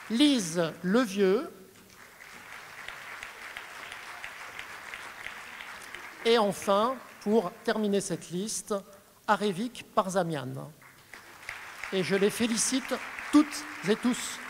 Lise Levieux, et enfin, pour terminer cette liste, Arevik Parzamian. Et je les félicite toutes et tous.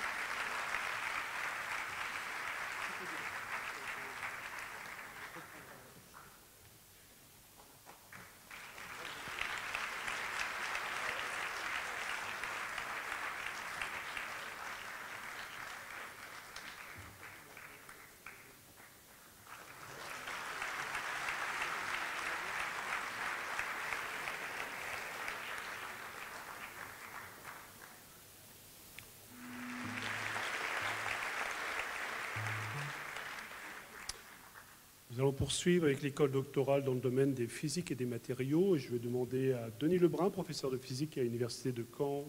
Nous allons poursuivre avec l'école doctorale dans le domaine des physiques et des matériaux. Et je vais demander à Denis Lebrun, professeur de physique à l'université de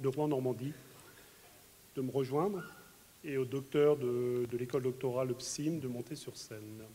Rouen-Normandie, de me rejoindre, et au docteur de l'école doctorale PSIM de monter sur scène.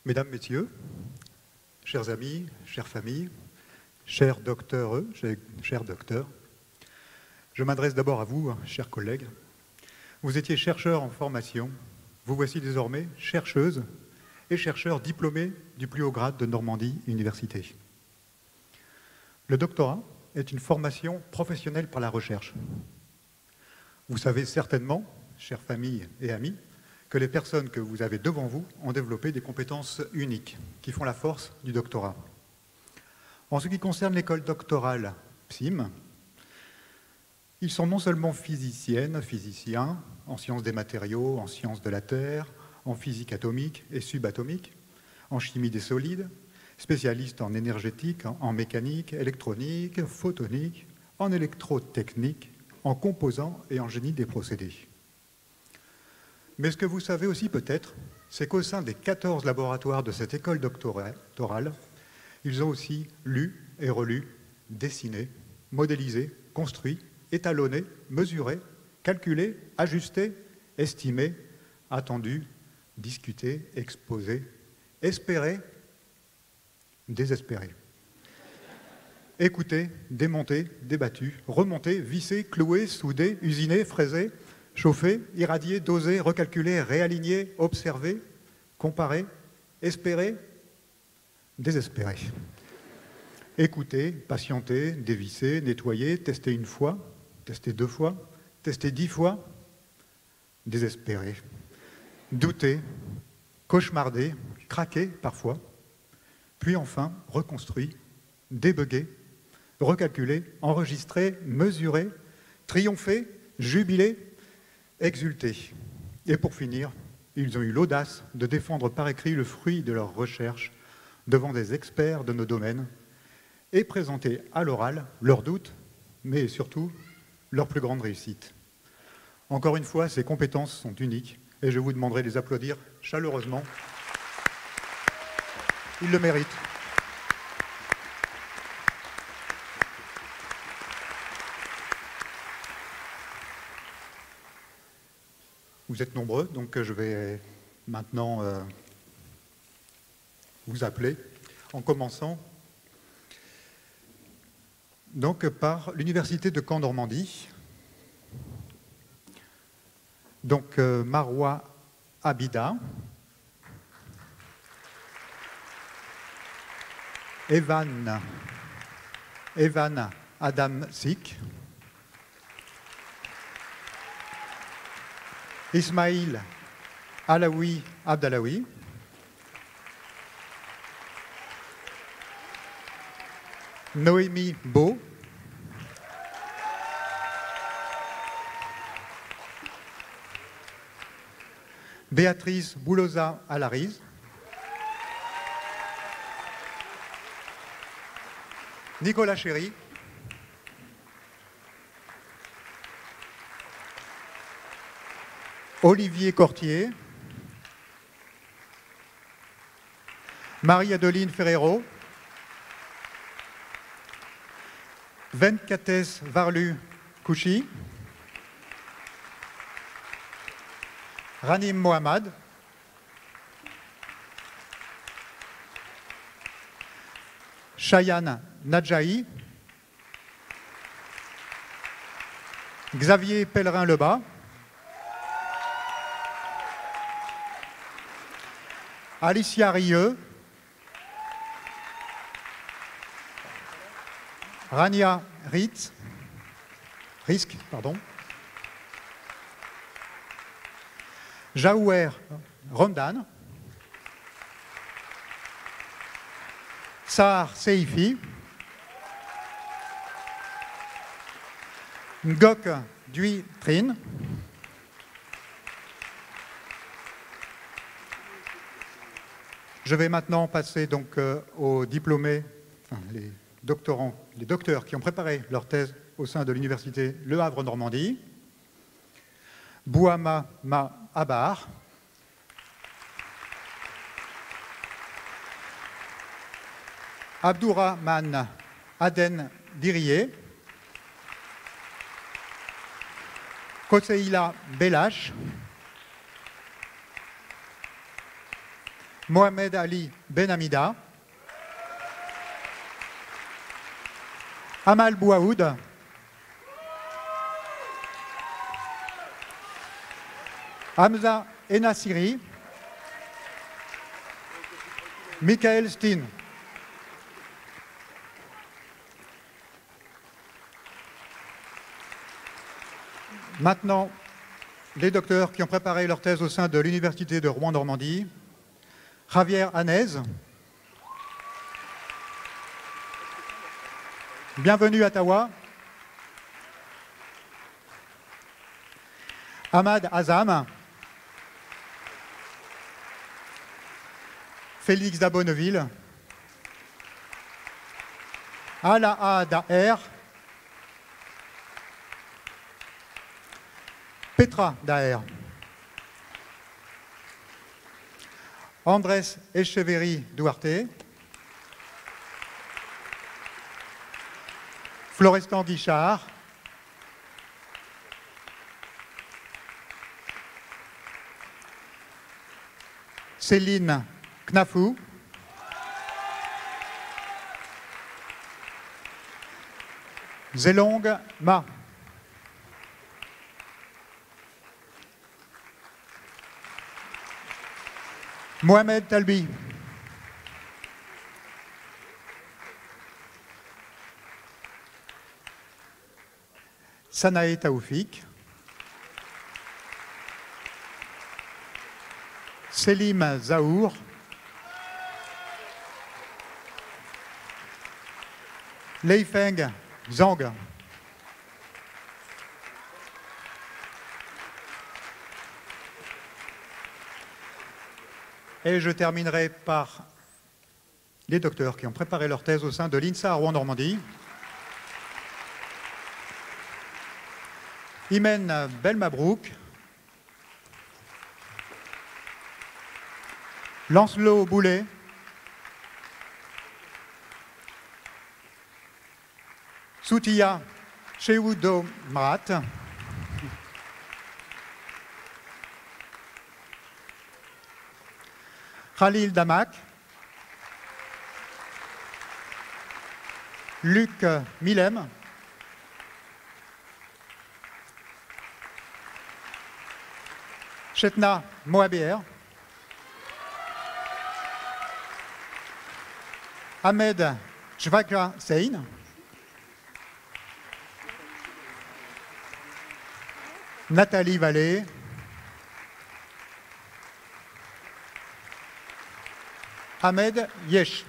Mesdames, Messieurs, chers amis, chères familles, chers docteurs, je m'adresse d'abord à vous, chers collègues. Vous étiez chercheurs en formation, vous voici désormais chercheuses et chercheurs diplômés du plus haut grade de Normandie Université. Le doctorat est une formation professionnelle par la recherche. Vous savez certainement, chères familles et amis, que les personnes que vous avez devant vous ont développé des compétences uniques qui font la force du doctorat. En ce qui concerne l'école doctorale PSIM, ils sont non seulement physiciennes, physiciens, en sciences des matériaux, en sciences de la Terre, en physique atomique et subatomique, en chimie des solides, spécialistes en énergétique, en mécanique, électronique, photonique, en électrotechnique, en composants et en génie des procédés. Mais ce que vous savez aussi peut-être, c'est qu'au sein des 14 laboratoires de cette école doctorale, ils ont aussi lu et relu, dessiné, modélisé, construit, étalonné, mesuré, calculé, ajusté, estimé, attendu, discuté, exposé, espéré, désespéré. Écouté, démonté, débattu, remonté, vissé, cloué, soudé, usiné, fraisé, chauffé, irradié, dosé, recalculé, réaligné, observé, comparé, espéré, désespéré. Écouter, patienter, dévisser, nettoyer, tester une fois, tester 2 fois, tester 10 fois, désespéré. Douter, cauchemarder, craquer parfois, puis enfin reconstruit, débugger, recalculer, enregistrer, mesurer, triompher, jubiler, exulter. Et pour finir, ils ont eu l'audace de défendre par écrit le fruit de leurs recherches devant des experts de nos domaines et présenter à l'oral leurs doutes, mais surtout leur plus grande réussite. Encore une fois, ces compétences sont uniques et je vous demanderai de les applaudir chaleureusement. Ils le méritent. Vous êtes nombreux, donc je vais maintenant vous appeler, en commençant donc par l'Université de Caen-Normandie. Donc Marwa Abida, Evan Adam Sik, Ismail Alaoui Abdalaoui, Noémie Beau, Béatrice Boulosa Alariz, Nicolas Chéry, Olivier Cortier, Marie-Adeline Ferrero, Venkates Varlu Kouchi, Ranim Mohammad, Chayan Nadjaï, Xavier Pellerin-Lebas, Alicia Rieux, Rania Risk, Jaouer Romdan, Sahar Seifi, Ngok Dui Trin, je vais maintenant passer donc aux diplômés, enfin, les docteurs qui ont préparé leur thèse au sein de l'université Le Havre-Normandie. Bouhama Ma Abar, Abdourahman Aden Dirié, Koseila Belash, Mohamed Ali Benhamida, Amal Bouaoud, Hamza Enassiri, Michael Steen. Maintenant, les docteurs qui ont préparé leur thèse au sein de l'Université de Rouen-Normandie. Javier Hanez. Bienvenue à Ottawa. Ahmad Azam. Félix Dabonneville. Alaa Daher. Petra Daher. Andrés Echeverry Duarte. Florestan Guichard. Céline Knafou. Zelong Ma. Mohamed Talbi. Sanae Taoufik. Selim Zahour. Leifeng Zhang. Et je terminerai par les docteurs qui ont préparé leur thèse au sein de l'INSA à Rouen-Normandie. Imen Belmabrouk, Lancelot Boulet, Soutia Chewudo Mrat, Khalil Damak, Luc Milem, Chetna Moaber, Ahmed Jvaka Sein, Nathalie Vallée, Ahmed Yesh.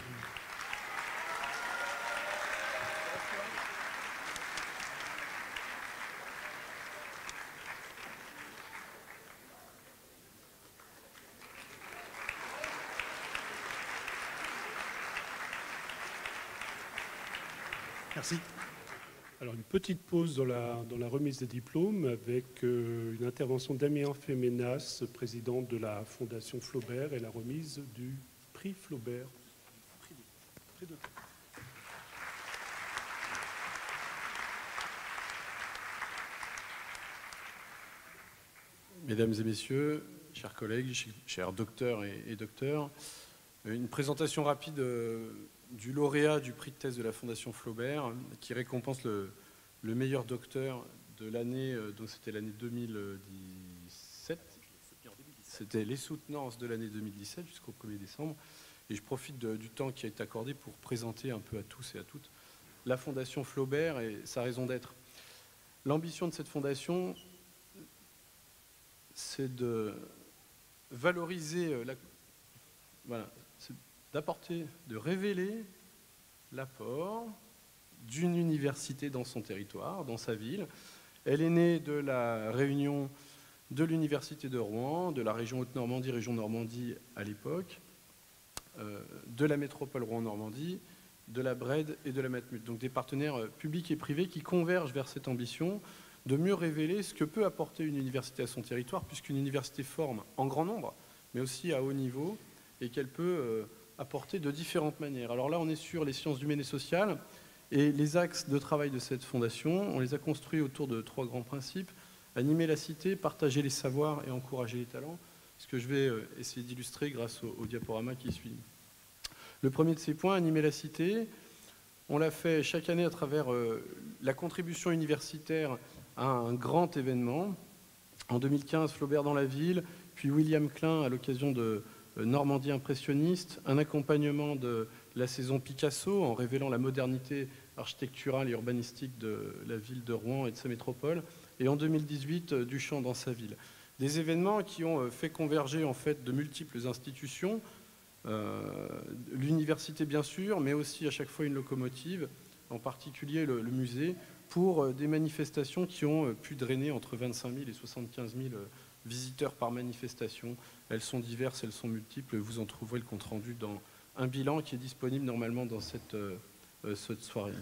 Merci. Alors, une petite pause dans la remise des diplômes avec une intervention d'Amir Femenas, président de la Fondation Flaubert, et la remise du prix Flaubert. Mesdames et messieurs, chers collègues, chers docteurs et docteurs, une présentation rapide du lauréat du prix de thèse de la Fondation Flaubert, qui récompense le meilleur docteur de l'année, donc c'était l'année 2017, c'était les soutenances de l'année 2017 jusqu'au 1er décembre, et je profite du temps qui a été accordé pour présenter un peu à tous et à toutes la Fondation Flaubert et sa raison d'être. L'ambition de cette fondation, c'est de valoriser, d'apporter, de révéler l'apport d'une université dans son territoire, dans sa ville. Elle est née de la réunion de l'université de Rouen, de la région Haute-Normandie, région Normandie à l'époque, de la métropole Rouen-Normandie, de la BRED et de la Matmut. Donc des partenaires publics et privés qui convergent vers cette ambition de mieux révéler ce que peut apporter une université à son territoire, puisqu'une université forme en grand nombre, mais aussi à haut niveau, et qu'elle peut apporter de différentes manières. Alors là, on est sur les sciences humaines et sociales, et les axes de travail de cette fondation, on les a construits autour de 3 grands principes: animer la cité, partager les savoirs et encourager les talents. ce que je vais essayer d'illustrer grâce au diaporama qui suit. Le premier de ces points, animer la cité, on l'a fait chaque année à travers la contribution universitaire à un grand événement. En 2015, Flaubert dans la ville, puis William Klein à l'occasion de Normandie impressionniste, un accompagnement de la saison Picasso en révélant la modernité architecturale et urbanistique de la ville de Rouen et de sa métropole, et en 2018, Duchamp dans sa ville. Des événements qui ont fait converger en fait de multiples institutions, l'université bien sûr, mais aussi à chaque fois une locomotive, en particulier le musée, pour des manifestations qui ont pu drainer entre 25 000 et 75 000 visiteurs par manifestation. Elles sont diverses, elles sont multiples, vous en trouverez le compte-rendu dans un bilan qui est disponible normalement dans cette soirée.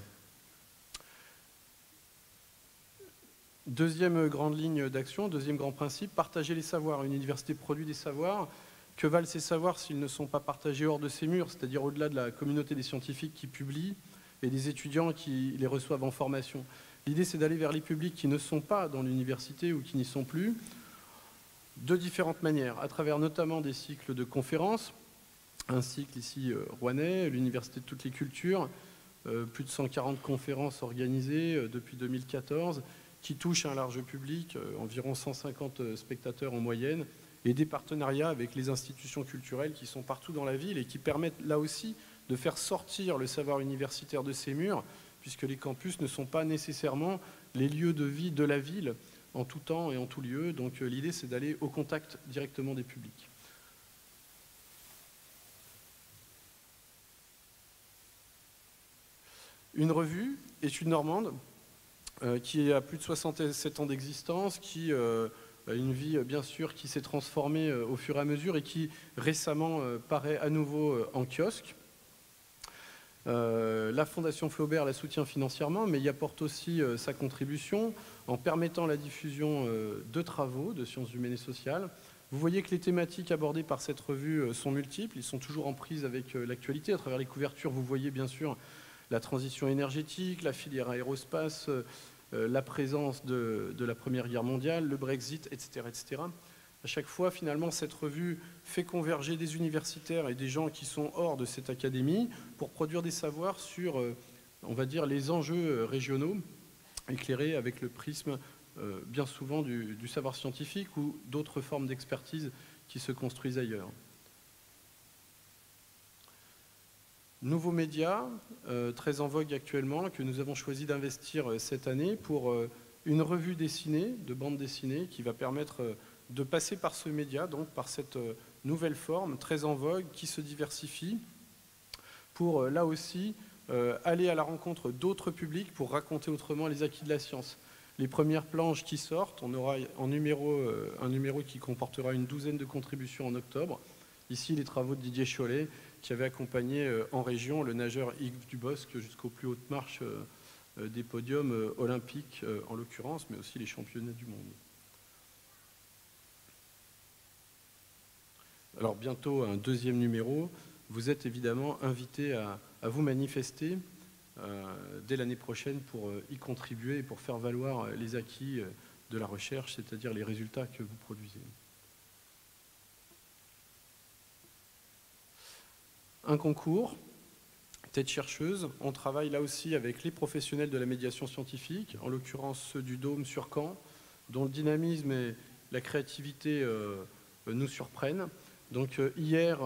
Deuxième grande ligne d'action, deuxième grand principe, partager les savoirs. Une université produit des savoirs. Que valent ces savoirs s'ils ne sont pas partagés hors de ses murs, c'est-à-dire au-delà de la communauté des scientifiques qui publient et des étudiants qui les reçoivent en formation? L'idée, c'est d'aller vers les publics qui ne sont pas dans l'université ou qui n'y sont plus, de différentes manières, à travers notamment des cycles de conférences, un cycle ici rouennais, l'Université de toutes les cultures, plus de 140 conférences organisées depuis 2014, qui touchent un large public, environ 150 spectateurs en moyenne, et des partenariats avec les institutions culturelles qui sont partout dans la ville et qui permettent là aussi de faire sortir le savoir universitaire de ses murs, puisque les campus ne sont pas nécessairement les lieux de vie de la ville en tout temps et en tout lieu. Donc l'idée, c'est d'aller au contact directement des publics. Une revue, Études Normandes, qui a plus de 67 ans d'existence, qui a une vie bien sûr qui s'est transformée au fur et à mesure et qui récemment paraît à nouveau en kiosque. La Fondation Flaubert la soutient financièrement, mais y apporte aussi sa contribution en permettant la diffusion de travaux de sciences humaines et sociales. Vous voyez que les thématiques abordées par cette revue sont multiples, ils sont toujours en prise avec l'actualité. À travers les couvertures, vous voyez bien sûr la transition énergétique, la filière aérospace, la présence de la Première Guerre mondiale, le Brexit, etc., etc. À chaque fois, finalement, cette revue fait converger des universitaires et des gens qui sont hors de cette académie pour produire des savoirs sur, on va dire, les enjeux régionaux, éclairés avec le prisme bien souvent du savoir scientifique ou d'autres formes d'expertise qui se construisent ailleurs. Nouveaux médias, très en vogue actuellement, que nous avons choisi d'investir cette année pour une revue dessinée, de bande dessinée, qui va permettre de passer par ce média, donc par cette nouvelle forme très en vogue, qui se diversifie, pour là aussi aller à la rencontre d'autres publics pour raconter autrement les acquis de la science. Les premières planches qui sortent, on aura un numéro qui comportera une douzaine de contributions en octobre. Ici, les travaux de Didier Chollet, qui avait accompagné en région le nageur Yves Dubosc jusqu'aux plus hautes marches des podiums olympiques, en l'occurrence, mais aussi les championnats du monde. Alors bientôt un deuxième numéro. Vous êtes évidemment invités à vous manifester dès l'année prochaine pour y contribuer et pour faire valoir les acquis de la recherche, c'est-à-dire les résultats que vous produisez. Un concours, tête chercheuse, on travaille là aussi avec les professionnels de la médiation scientifique, en l'occurrence ceux du Dôme sur Caen, dont le dynamisme et la créativité nous surprennent. Donc hier,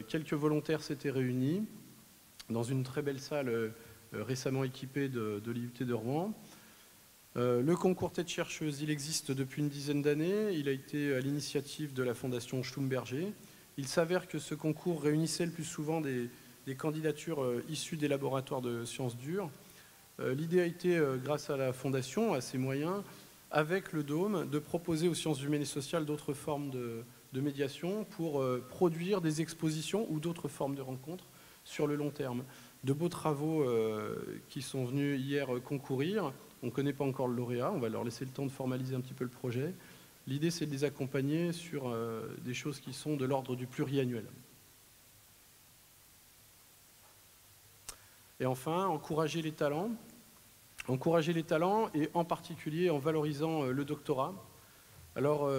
quelques volontaires s'étaient réunis dans une très belle salle récemment équipée de l'IUT de Rouen. Le concours tête chercheuse, il existe depuis une dizaine d'années. Il a été à l'initiative de la Fondation Schlumberger. Il s'avère que ce concours réunissait le plus souvent des candidatures issues des laboratoires de sciences dures. L'idée a été, grâce à la Fondation, à ses moyens, avec le Dôme, de proposer aux sciences humaines et sociales d'autres formes de médiation pour produire des expositions ou d'autres formes de rencontres sur le long terme. De beaux travaux qui sont venus hier concourir. On ne connaît pas encore le lauréat, on va leur laisser le temps de formaliser un petit peu le projet. L'idée, c'est de les accompagner sur des choses qui sont de l'ordre du pluriannuel. Et enfin, encourager les talents et en particulier en valorisant le doctorat. Alors,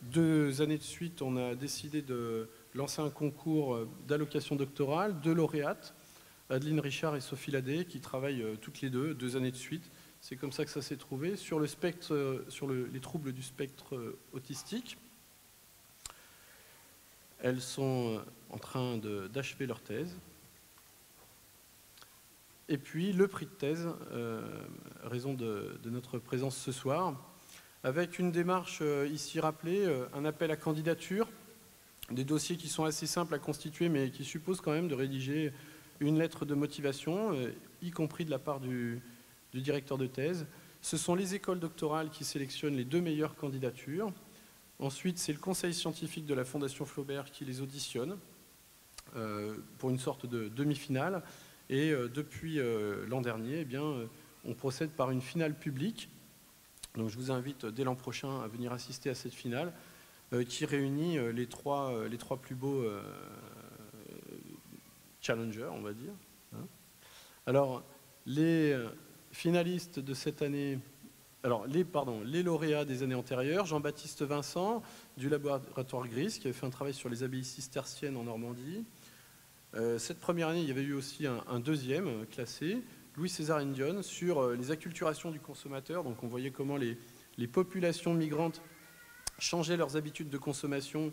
2 années de suite, on a décidé de lancer un concours d'allocation doctorale, 2 lauréates, Adeline Richard et Sophie Ladé, qui travaillent toutes les 2 années de suite. C'est comme ça que ça s'est trouvé. Sur le spectre, les troubles du spectre autistique, elles sont en train d'achever leur thèse. Et puis le prix de thèse, raison de notre présence ce soir, avec une démarche ici rappelée, un appel à candidature, des dossiers qui sont assez simples à constituer, mais qui supposent quand même de rédiger une lettre de motivation, y compris de la part du directeur de thèse. Ce sont les écoles doctorales qui sélectionnent les 2 meilleures candidatures. Ensuite, c'est le conseil scientifique de la Fondation Flaubert qui les auditionne pour une sorte de demi-finale. Et depuis l'an dernier, eh bien, on procède par une finale publique. Donc je vous invite dès l'an prochain à venir assister à cette finale qui réunit les trois plus beaux challengers, on va dire. Alors, les finalistes de cette année, alors les lauréats des années antérieures, Jean-Baptiste Vincent du laboratoire GRIS, qui avait fait un travail sur les abbayes cisterciennes en Normandie. Cette première année, il y avait eu aussi un 2e classé, Louis César Indion, sur les acculturations du consommateur. Donc on voyait comment les populations migrantes changeaient leurs habitudes de consommation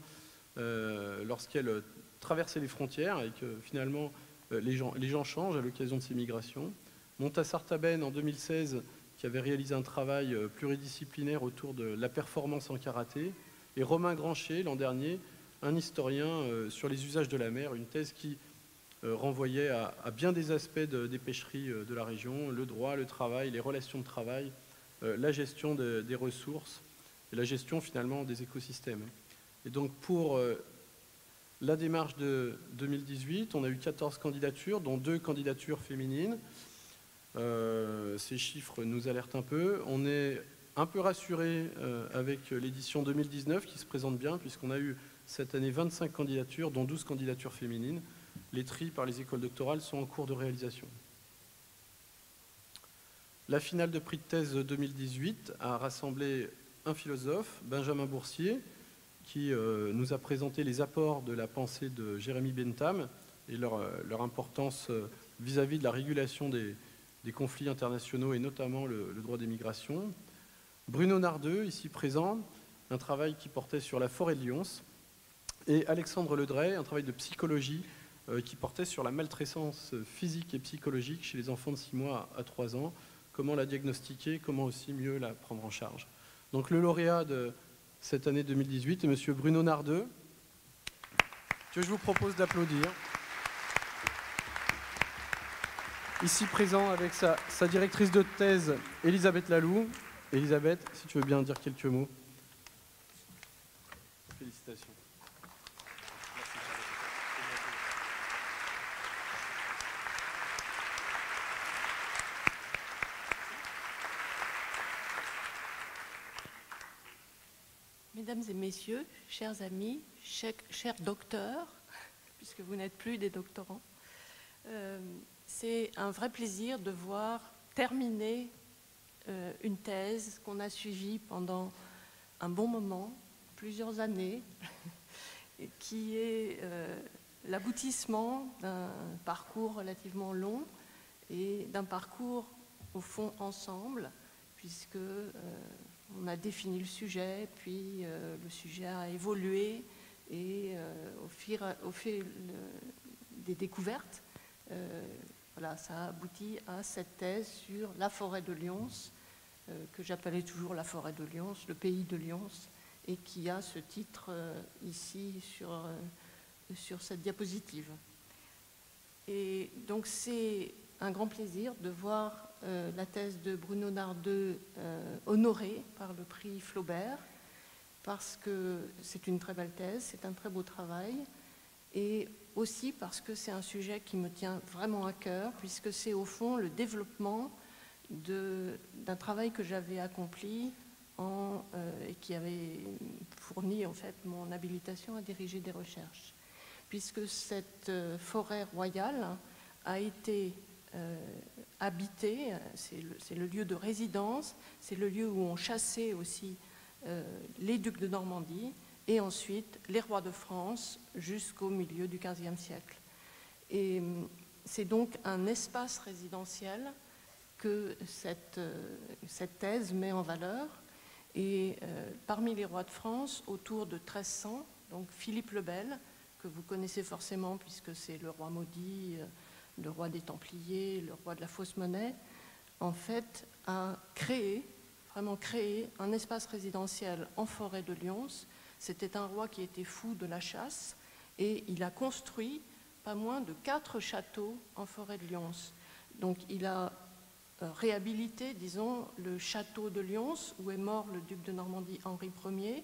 lorsqu'elles traversaient les frontières et que finalement les gens changent à l'occasion de ces migrations. Montassar Taben en 2016 qui avait réalisé un travail pluridisciplinaire autour de la performance en karaté, et Romain Grancher l'an dernier, un historien sur les usages de la mer, une thèse qui renvoyait à bien des aspects des pêcheries de la région, le droit, le travail, les relations de travail, la gestion des ressources et la gestion finalement des écosystèmes. Et donc pour la démarche de 2018, on a eu 14 candidatures, dont 2 candidatures féminines. Ces chiffres nous alertent un peu. On est un peu rassuré avec l'édition 2019 qui se présente bien, puisqu'on a eu cette année 25 candidatures, dont 12 candidatures féminines. Les tris par les écoles doctorales sont en cours de réalisation. La finale de prix de thèse 2018 a rassemblé un philosophe, Benjamin Boursier, qui nous a présenté les apports de la pensée de Jérémy Bentham et leur importance vis-à-vis de la régulation des conflits internationaux et notamment le droit des migrations. Bruno Nardeux, ici présent, un travail qui portait sur la forêt de Lyons. Et Alexandre Ledray, un travail de psychologie qui portait sur la maltraitance physique et psychologique chez les enfants de 6 mois à 3 ans, comment la diagnostiquer, comment aussi mieux la prendre en charge. Donc le lauréat de cette année 2018 est M. Bruno Nardeux, que je vous propose d'applaudir. Ici présent avec sa directrice de thèse, Elisabeth Lalou. Elisabeth, si tu veux bien dire quelques mots. Félicitations. Mesdames et messieurs, chers amis, chers docteurs, puisque vous n'êtes plus des doctorants, c'est un vrai plaisir de voir terminer une thèse qu'on a suivie pendant un bon moment, plusieurs années, et qui est l'aboutissement d'un parcours relativement long et d'un parcours au fond ensemble, puisque on a défini le sujet, puis le sujet a évolué et au fil des découvertes, voilà, ça a abouti à cette thèse sur la forêt de Lyons, que j'appelais toujours la forêt de Lyons, le pays de Lyons, et qui a ce titre ici sur cette diapositive. Et donc c'est un grand plaisir de voir la thèse de Bruno Nardeux honorée par le prix Flaubert, parce que c'est une très belle thèse, c'est un très beau travail, et aussi parce que c'est un sujet qui me tient vraiment à cœur, puisque c'est au fond le développement d'un travail que j'avais accompli et qui avait fourni en fait mon habilitation à diriger des recherches. Puisque cette forêt royale a été habitée, c'est le lieu de résidence, c'est le lieu où on chassait aussi les ducs de Normandie et ensuite les rois de France jusqu'au milieu du XVe siècle. Et c'est donc un espace résidentiel que cette thèse met en valeur. Et parmi les rois de France, autour de 1300, donc Philippe le Bel, que vous connaissez forcément puisque c'est le roi maudit, le roi des Templiers, le roi de la fausse monnaie, en fait a vraiment créé un espace résidentiel en forêt de Lyons. C'était un roi qui était fou de la chasse et il a construit pas moins de 4 châteaux en forêt de Lyons. Donc il a réhabilité, disons, le château de Lyons où est mort le duc de Normandie Henri Ier.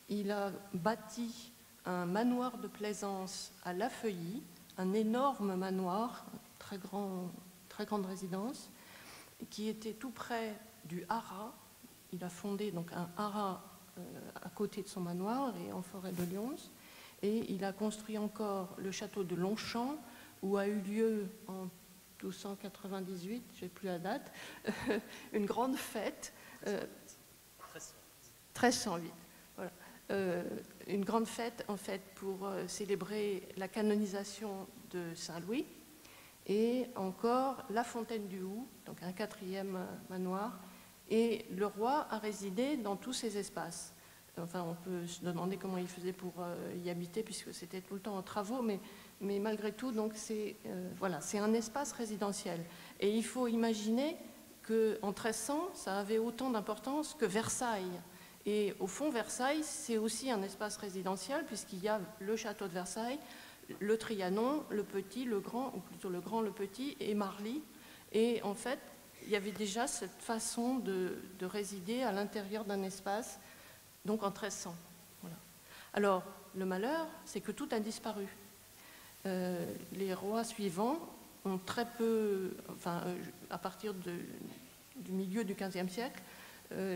Il a bâti un manoir de plaisance à La Feuilly, un énorme manoir, très grande résidence, qui était tout près du haras. Il a fondé donc un haras à côté de son manoir et en forêt de Lyons. Et il a construit encore le château de Longchamp, où a eu lieu en 1298, je n'ai plus la date, une grande fête. 1308. Voilà. Une grande fête en fait pour célébrer la canonisation de Saint-Louis. Et encore la Fontaine du Houx, donc un 4e manoir. Et le roi a résidé dans tous ces espaces. Enfin, on peut se demander comment il faisait pour y habiter, puisque c'était tout le temps en travaux, mais malgré tout, donc c'est voilà, c'est un espace résidentiel. Et il faut imaginer qu'en 1300, ça avait autant d'importance que Versailles. Et au fond, Versailles, c'est aussi un espace résidentiel, puisqu'il y a le château de Versailles, le Trianon, le Petit, le Grand, ou plutôt le Grand, le Petit, et Marly. Et en fait, il y avait déjà cette façon de résider à l'intérieur d'un espace, donc en 1300. Voilà. Alors, le malheur, c'est que tout a disparu. Les rois suivants ont très peu, enfin, à partir du milieu du XVe siècle,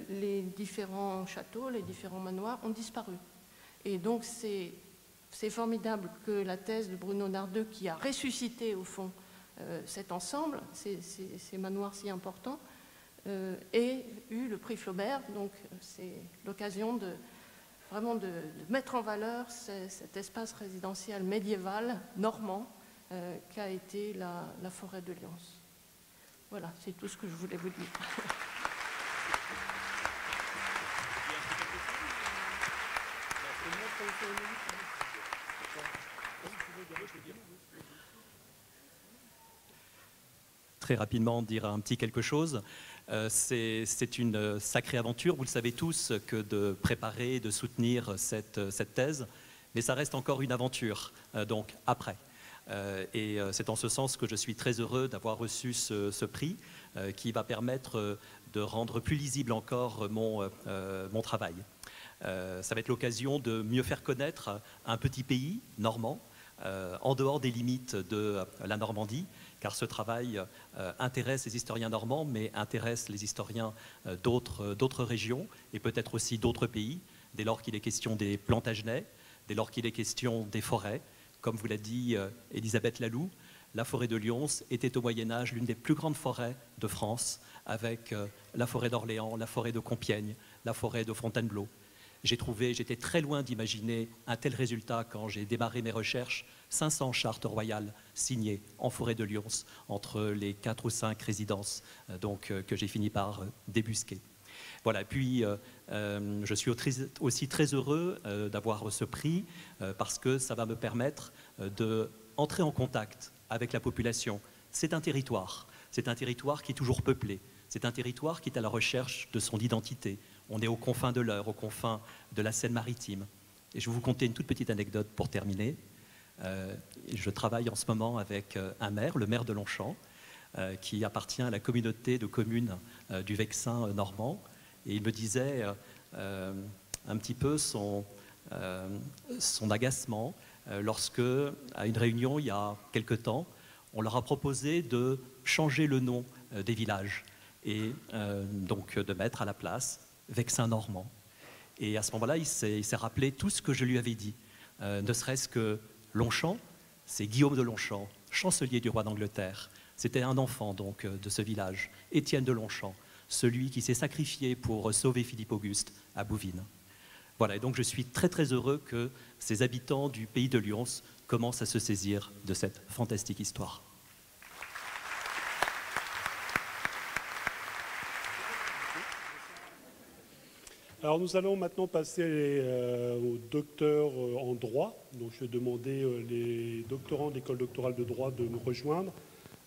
les différents châteaux, les différents manoirs ont disparu. Et donc, c'est formidable que la thèse de Bruno Nardeux, qui a ressuscité, au fond, cet ensemble, ces manoirs si importants, ait eu le prix Flaubert. Donc, c'est l'occasion vraiment de mettre en valeur cet espace résidentiel médiéval, normand, qu'a été la forêt de Lyons. Voilà, c'est tout ce que je voulais vous dire. Très rapidement dire un petit quelque chose. C'est une sacrée aventure, vous le savez tous, que de préparer et de soutenir cette thèse, mais ça reste encore une aventure, donc après. Et c'est en ce sens que je suis très heureux d'avoir reçu ce prix qui va permettre de rendre plus lisible encore mon travail. Ça va être l'occasion de mieux faire connaître un petit pays normand, en dehors des limites de la Normandie, car ce travail intéresse les historiens normands, mais intéresse les historiens d'autres régions et peut-être aussi d'autres pays, dès lors qu'il est question des Plantagenets, dès lors qu'il est question des forêts. Comme vous l'a dit Elisabeth Laloux, la forêt de Lyons était au Moyen-Âge l'une des plus grandes forêts de France, avec la forêt d'Orléans, la forêt de Compiègne, la forêt de Fontainebleau. J'étais très loin d'imaginer un tel résultat quand j'ai démarré mes recherches, 500 chartes royales signées en forêt de Lyons entre les 4 ou 5 résidences que j'ai fini par débusquer. Voilà, puis je suis aussi très heureux d'avoir ce prix parce que ça va me permettre d'entrer en contact avec la population. C'est un territoire qui est toujours peuplé, c'est un territoire qui est à la recherche de son identité. On est aux confins de l'Eure, aux confins de la Seine-Maritime. Et je vais vous conter une toute petite anecdote pour terminer. Je travaille en ce moment avec un maire, le maire de Longchamp, qui appartient à la communauté de communes du Vexin normand. Et il me disait un petit peu son agacement lorsque, à une réunion il y a quelque temps, on leur a proposé de changer le nom des villages et donc de mettre à la place Vexin normand. Et à ce moment-là, il s'est rappelé tout ce que je lui avais dit, ne serait-ce que Longchamp, c'est Guillaume de Longchamp, chancelier du roi d'Angleterre. C'était un enfant donc de ce village, Étienne de Longchamp. celui qui s'est sacrifié pour sauver Philippe Auguste à Bouvines. Voilà, et donc je suis très très heureux que ces habitants du pays de Lyons commencent à se saisir de cette fantastique histoire. Alors nous allons maintenant passer aux docteurs en droit. Donc je vais demander les doctorants de l'école doctorale de droit de nous rejoindre.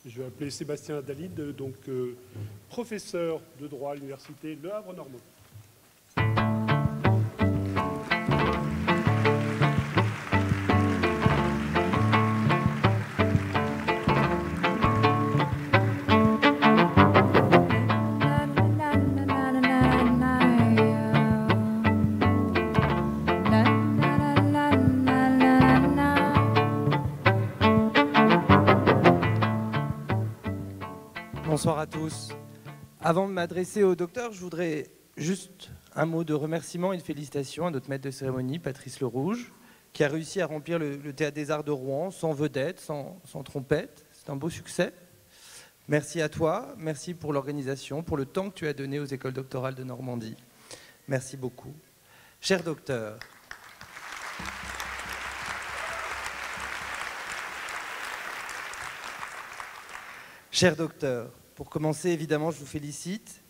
Je vais appeler Sébastien Dalide, donc professeur de droit à l'université Le Havre-Normandie. Bonsoir à tous. Avant de m'adresser au docteur, je voudrais juste un mot de remerciement et de félicitations à notre maître de cérémonie, Patrice Le Rouge, qui a réussi à remplir le Théâtre des Arts de Rouen sans vedette, sans trompette. C'est un beau succès. Merci à toi, merci pour l'organisation, pour le temps que tu as donné aux écoles doctorales de Normandie. Merci beaucoup. Cher docteur, pour commencer, évidemment, je vous félicite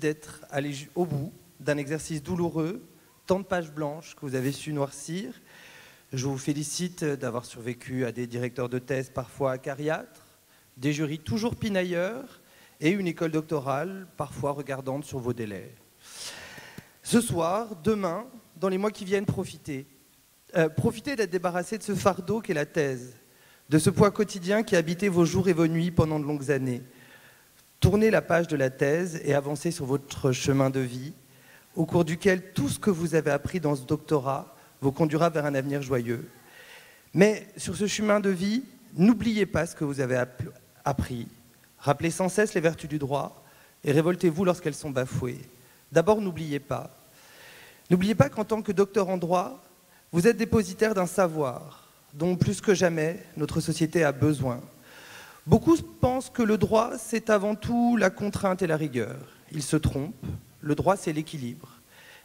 d'être allé au bout d'un exercice douloureux, tant de pages blanches que vous avez su noircir. Je vous félicite d'avoir survécu à des directeurs de thèse parfois acariâtres, des jurys toujours pinailleurs et une école doctorale parfois regardante sur vos délais. Ce soir, demain, dans les mois qui viennent, profitez d'être débarrassé de ce fardeau qu'est la thèse, de ce poids quotidien qui a habité vos jours et vos nuits pendant de longues années. Tournez la page de la thèse et avancez sur votre chemin de vie, au cours duquel tout ce que vous avez appris dans ce doctorat vous conduira vers un avenir joyeux. Mais sur ce chemin de vie, n'oubliez pas ce que vous avez appris. Rappelez sans cesse les vertus du droit et révoltez-vous lorsqu'elles sont bafouées. D'abord, n'oubliez pas qu'en tant que docteur en droit, vous êtes dépositaire d'un savoir dont plus que jamais notre société a besoin. Beaucoup pensent que le droit, c'est avant tout la contrainte et la rigueur. Ils se trompent. Le droit, c'est l'équilibre.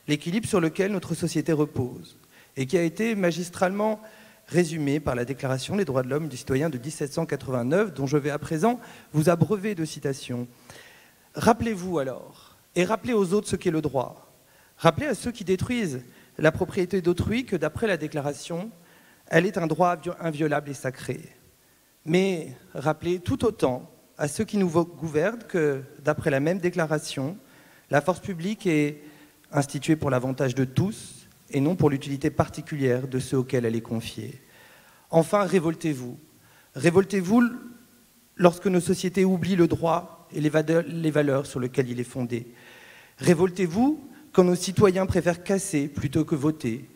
L'équilibre sur lequel notre société repose et qui a été magistralement résumé par la Déclaration des droits de l'homme et du citoyen de 1789, dont je vais à présent vous abreuver de citations. Rappelez-vous alors, et rappelez aux autres ce qu'est le droit. Rappelez à ceux qui détruisent la propriété d'autrui que, d'après la Déclaration, elle est un droit inviolable et sacré. Mais rappelez tout autant à ceux qui nous gouvernent que, d'après la même déclaration, la force publique est instituée pour l'avantage de tous et non pour l'utilité particulière de ceux auxquels elle est confiée. Enfin, révoltez-vous. Révoltez-vous lorsque nos sociétés oublient le droit et les valeurs sur lesquelles il est fondé. Révoltez-vous quand nos citoyens préfèrent casser plutôt que voter.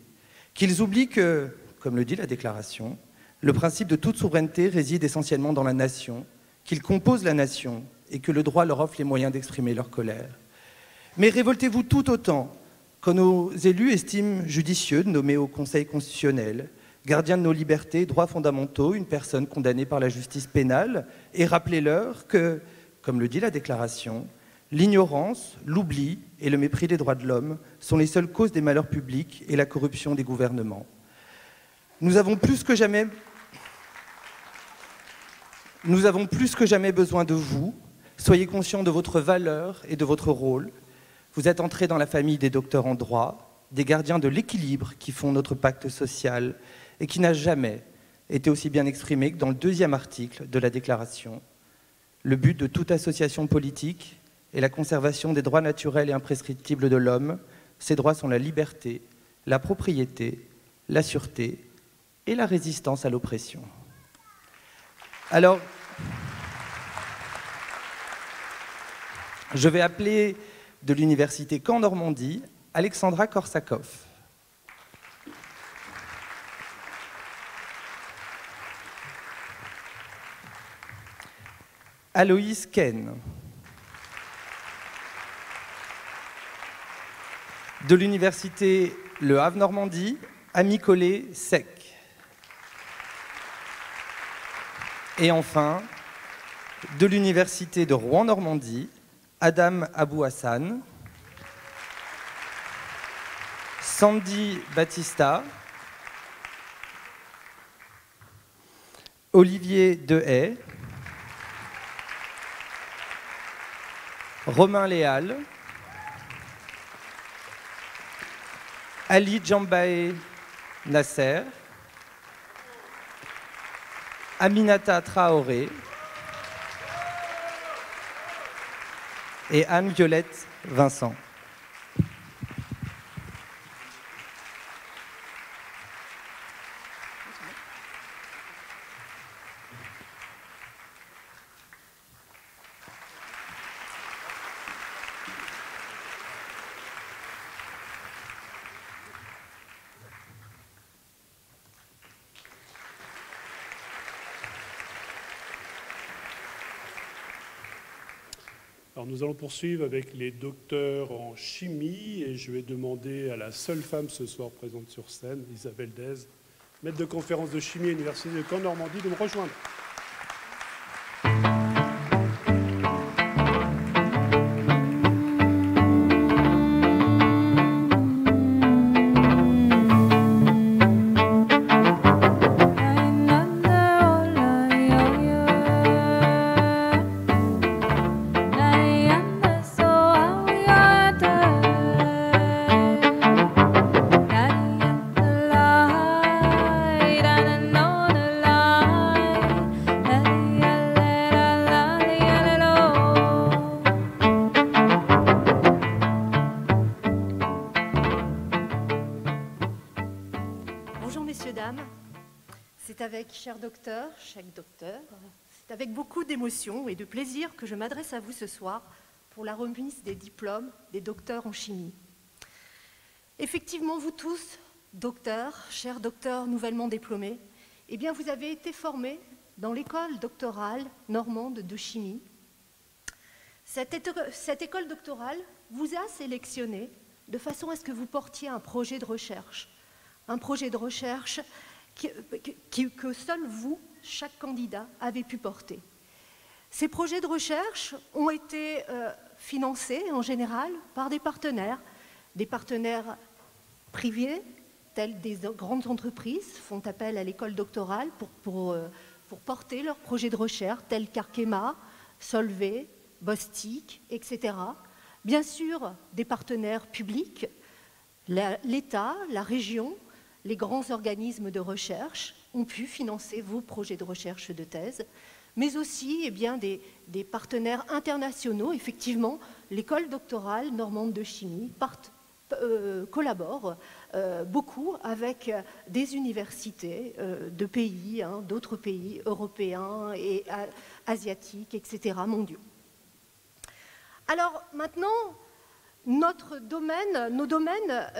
Qu'ils oublient que, comme le dit la déclaration, le principe de toute souveraineté réside essentiellement dans la nation, qu'ils composent la nation et que le droit leur offre les moyens d'exprimer leur colère. Mais révoltez-vous tout autant quand nos élus estiment judicieux de nommer au Conseil constitutionnel, gardien de nos libertés et droits fondamentaux, une personne condamnée par la justice pénale, et rappelez-leur que, comme le dit la déclaration, l'ignorance, l'oubli et le mépris des droits de l'homme sont les seules causes des malheurs publics et la corruption des gouvernements. Nous avons plus que jamais besoin de vous. Soyez conscients de votre valeur et de votre rôle. Vous êtes entrés dans la famille des docteurs en droit, des gardiens de l'équilibre qui font notre pacte social et qui n'a jamais été aussi bien exprimé que dans le 2e article de la Déclaration. Le but de toute association politique est la conservation des droits naturels et imprescriptibles de l'homme. Ces droits sont la liberté, la propriété, la sûreté et la résistance à l'oppression. Alors, je vais appeler de l'université Caen Normandie, Alexandra Korsakov. Aloïs Ken. De l'université Le Havre Normandie, Ami Collet Sec. Et enfin, de l'université de Rouen Normandie, Adam Abou Hassan, Sandy Battista, Olivier Dehaye, Romain Léal, Ali Djambaé Nasser, Aminata Traoré et Anne-Violette Vincent. Alors nous allons poursuivre avec les docteurs en chimie et je vais demander à la seule femme ce soir présente sur scène, Isabelle Dez, maître de conférence de chimie à l'Université de Caen Normandie, de me rejoindre. Cher docteur, c'est avec beaucoup d'émotion et de plaisir que je m'adresse à vous ce soir pour la remise des diplômes des docteurs en chimie. Effectivement, vous tous, docteurs, chers docteurs nouvellement diplômés, eh bien, vous avez été formés dans l'école doctorale normande de chimie. Cette école doctorale vous a sélectionné de façon à ce que vous portiez un projet de recherche que seul vous, chaque candidat, avez pu porter. Ces projets de recherche ont été financés en général par des partenaires privés, tels des grandes entreprises, font appel à l'école doctorale pour porter leurs projets de recherche, tels qu'Arkema, Solvay, Bostik, etc. Bien sûr, des partenaires publics, l'État, la région, les grands organismes de recherche ont pu financer vos projets de recherche de thèse, mais aussi des partenaires internationaux. Effectivement, l'école doctorale normande de chimie collabore beaucoup avec des universités de pays, d'autres pays européens et asiatiques, etc., mondiaux. Alors maintenant, nos domaines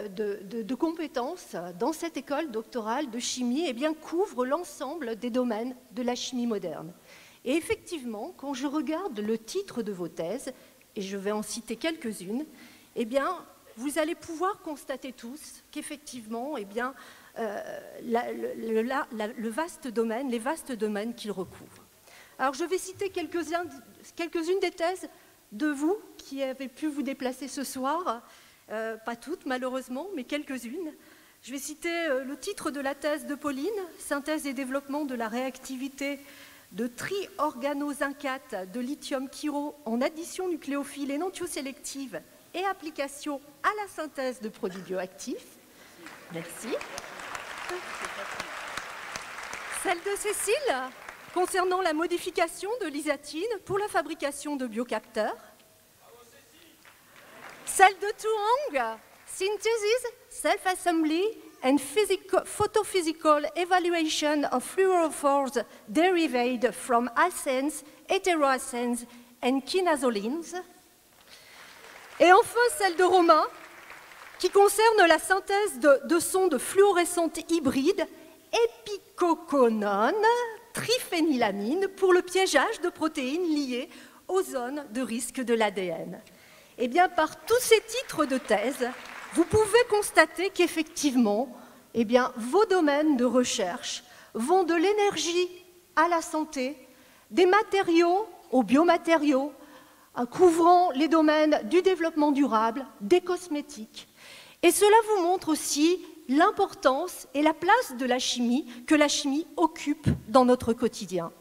de compétences dans cette école doctorale de chimie couvrent l'ensemble des domaines de la chimie moderne. Et effectivement, quand je regarde le titre de vos thèses, et je vais en citer quelques-unes, vous allez pouvoir constater tous qu'effectivement, les vastes domaines qu'ils recouvrent. Alors je vais citer quelques-unes des thèses de vous qui avez pu vous déplacer ce soir, pas toutes malheureusement, mais quelques-unes. Je vais citer le titre de la thèse de Pauline, synthèse et développement de la réactivité de triorganozincate de lithium-chiro en addition nucléophile et non-sélective et application à la synthèse de produits bioactifs. Merci. Celle de Cécile, concernant la modification de l'isatine pour la fabrication de biocapteurs. Celle de Tuong, Synthesis, Self-Assembly and Photophysical Evaluation of Fluorophores derived from alcenes, heteroalcenes and kinazolines. Et enfin celle de Romain, qui concerne la synthèse de sons de fluorescentes hybrides épicoconone, triphénylamine pour le piégeage de protéines liées aux zones de risque de l'ADN. Eh bien, par tous ces titres de thèse, vous pouvez constater qu'effectivement, vos domaines de recherche vont de l'énergie à la santé, des matériaux aux biomatériaux, couvrant les domaines du développement durable, des cosmétiques. Et cela vous montre aussi l'importance et la place de la chimie que la chimie occupe dans notre quotidien.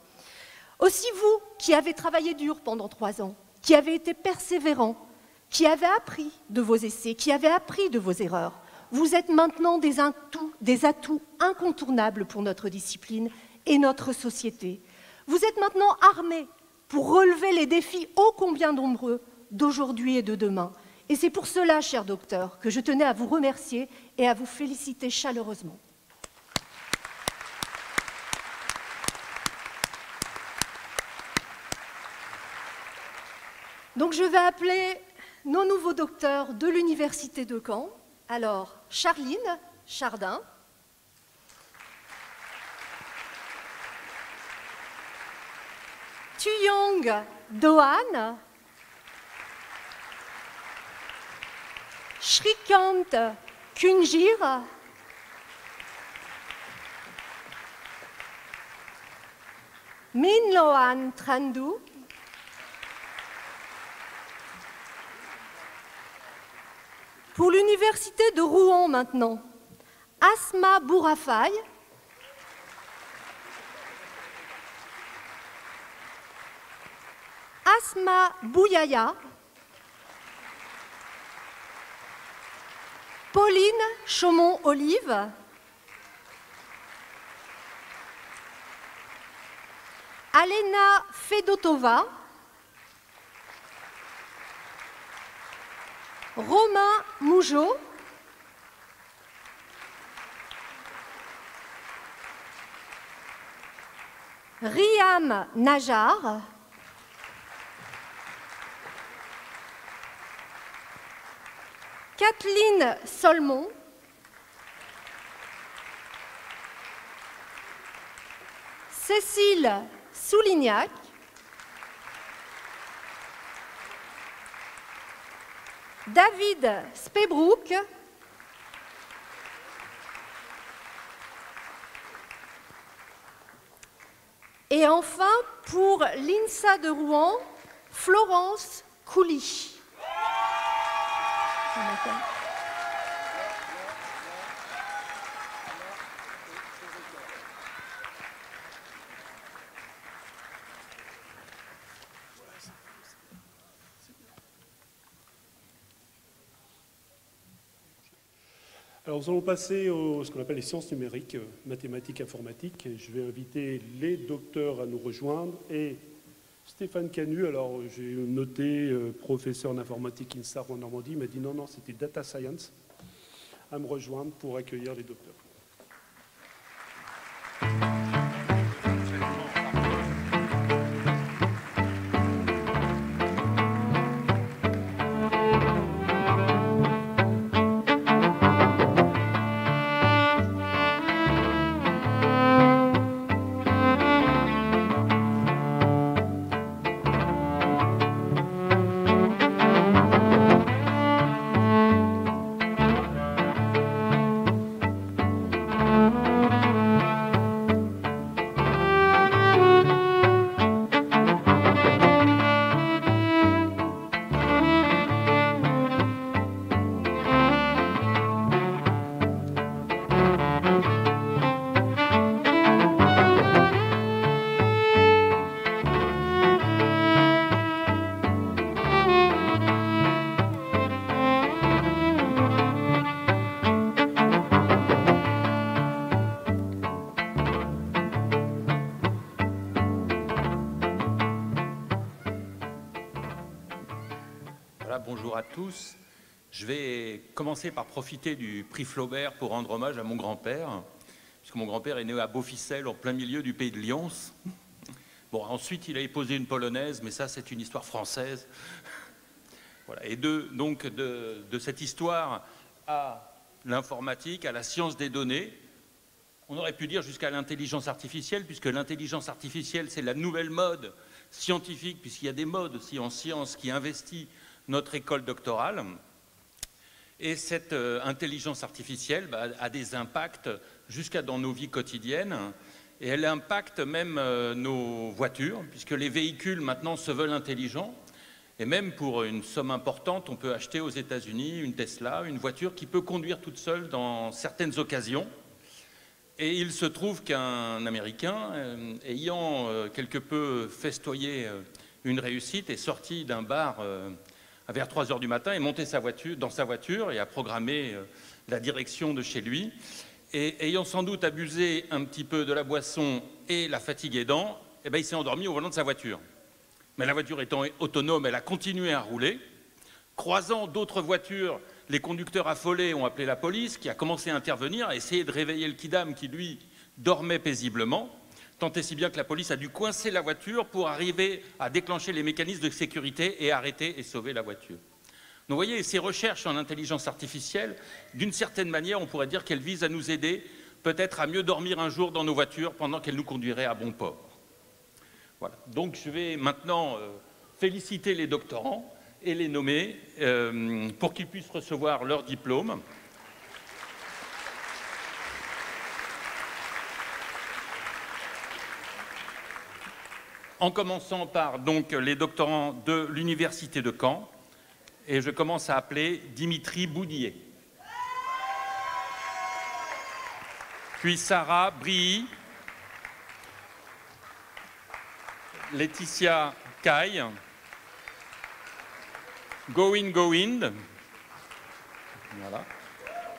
Aussi vous, qui avez travaillé dur pendant 3 ans, qui avez été persévérant, qui avez appris de vos essais, qui avez appris de vos erreurs, vous êtes maintenant des atouts incontournables pour notre discipline et notre société. Vous êtes maintenant armés pour relever les défis ô combien nombreux d'aujourd'hui et de demain. Et c'est pour cela, cher docteur, que je tenais à vous remercier et à vous féliciter chaleureusement. Donc je vais appeler nos nouveaux docteurs de l'Université de Caen. Alors, Charline Chardin. Tuyong Doan. Shrikant Kunjir. Minloan Trandu. Pour l'Université de Rouen maintenant, Asma Bourafay. Asma Bouyaya. Pauline Chaumont-Olive. Alena Fedotova. Romain Mougeot. Riam Najar. Kathleen Solmon. Cécile Soulignac. David Spebrook. Et enfin, pour l'INSA de Rouen, Florence Couly. Alors nous allons passer à ce qu'on appelle les sciences numériques, mathématiques, informatiques. Je vais inviter les docteurs à nous rejoindre et Stéphane Canu, alors j'ai noté professeur en informatique INSA en Normandie, il m'a dit non, c'était data science, à me rejoindre pour accueillir les docteurs. Bonjour à tous. Je vais commencer par profiter du prix Flaubert pour rendre hommage à mon grand-père, puisque mon grand-père est né à Beauficelle, en plein milieu du pays de Lyons. Bon, ensuite, il a épousé une Polonaise, mais ça, c'est une histoire française. Voilà. Et donc, de cette histoire à l'informatique, à la science des données, on aurait pu dire jusqu'à l'intelligence artificielle, puisque l'intelligence artificielle, c'est la nouvelle mode scientifique, puisqu'il y a des modes aussi en sciences qui investissent notre école doctorale. Et cette intelligence artificielle a des impacts jusqu'à dans nos vies quotidiennes. Et elle impacte même nos voitures, puisque les véhicules maintenant se veulent intelligents. Et même pour une somme importante, on peut acheter aux États-Unis une Tesla, une voiture qui peut conduire toute seule dans certaines occasions. Et il se trouve qu'un Américain, ayant quelque peu festoyé une réussite, est sorti d'un bar vers 3 heures du matin, est monté dans sa voiture et a programmé la direction de chez lui. Et ayant sans doute abusé un petit peu de la boisson et la fatigue aidant, eh ben, il s'est endormi au volant de sa voiture. Mais la voiture étant autonome, elle a continué à rouler. Croisant d'autres voitures, les conducteurs affolés ont appelé la police, qui a commencé à intervenir, à essayer de réveiller le kidam qui, lui, dormait paisiblement, tant et si bien que la police a dû coincer la voiture pour arriver à déclencher les mécanismes de sécurité et arrêter et sauver la voiture. Donc vous voyez, ces recherches en intelligence artificielle, d'une certaine manière, on pourrait dire qu'elles visent à nous aider peut-être à mieux dormir un jour dans nos voitures pendant qu'elles nous conduiraient à bon port. Voilà. Donc je vais maintenant féliciter les doctorants et les nommer pour qu'ils puissent recevoir leur diplôme. En commençant par donc les doctorants de l'Université de Caen, et je commence à appeler Dimitri Boudier. Puis Sarah Brilly, Laetitia Caille, Gowind, voilà,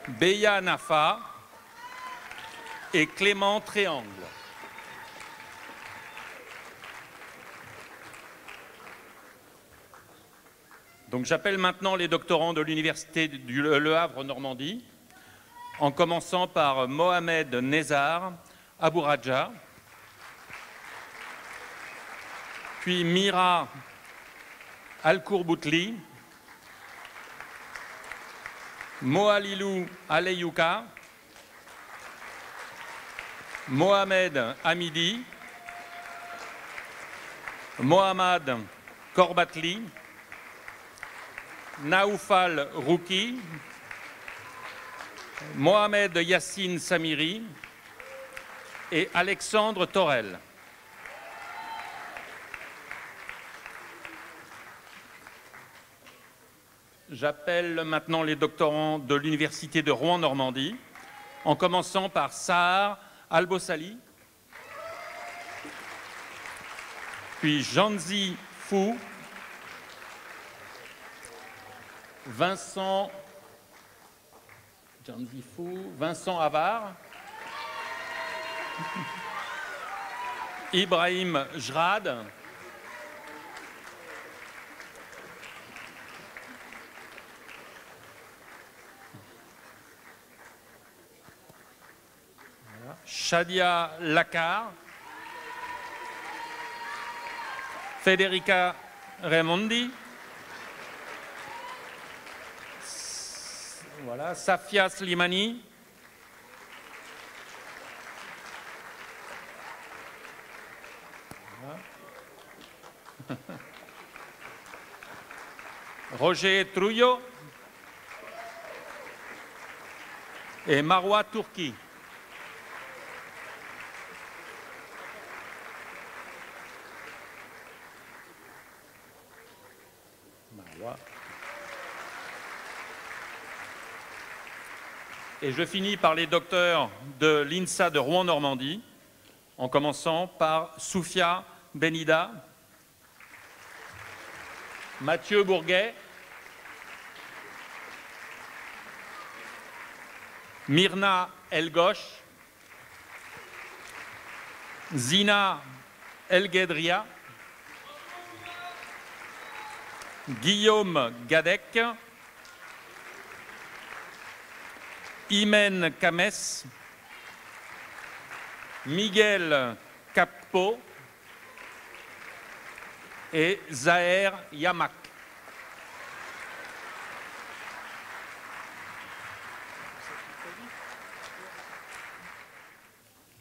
Beya Nafa et Clément Tréangle. Donc j'appelle maintenant les doctorants de l'Université du Le Havre Normandie, en commençant par Mohamed Nezar Abouradja, puis Mira Al-Kourboutli, Mohalilou Aleyouka, Mohamed Hamidi, Mohamed Korbatli, Naoufal Rouki, Mohamed Yassine Samiri et Alexandre Torel. J'appelle maintenant les doctorants de l'Université de Rouen-Normandie, en commençant par Sahar Albossali, puis Janzi Fou, Vincent Avar, Ibrahim Jrad, Shadia Lakar, Federica Raimondi, voilà, Safia Slimani, voilà. Roger Trujillo et Marwa Tourki. Et je finis par les docteurs de l'INSA de Rouen-Normandie, en commençant par Soufia Benida, Mathieu Bourguet, Myrna Elgosh, Zina Elguedria, Guillaume Gadec, Imen Kames, Miguel Cappo et Zahir Yamak.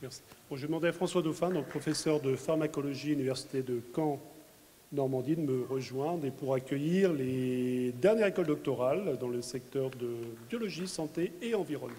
Merci. Bon, je vais demander à François Dauphin, donc professeur de pharmacologie, Université de Caen, Normandie, de me rejoindre et pour accueillir les dernières écoles doctorales dans le secteur de biologie, santé et environnement.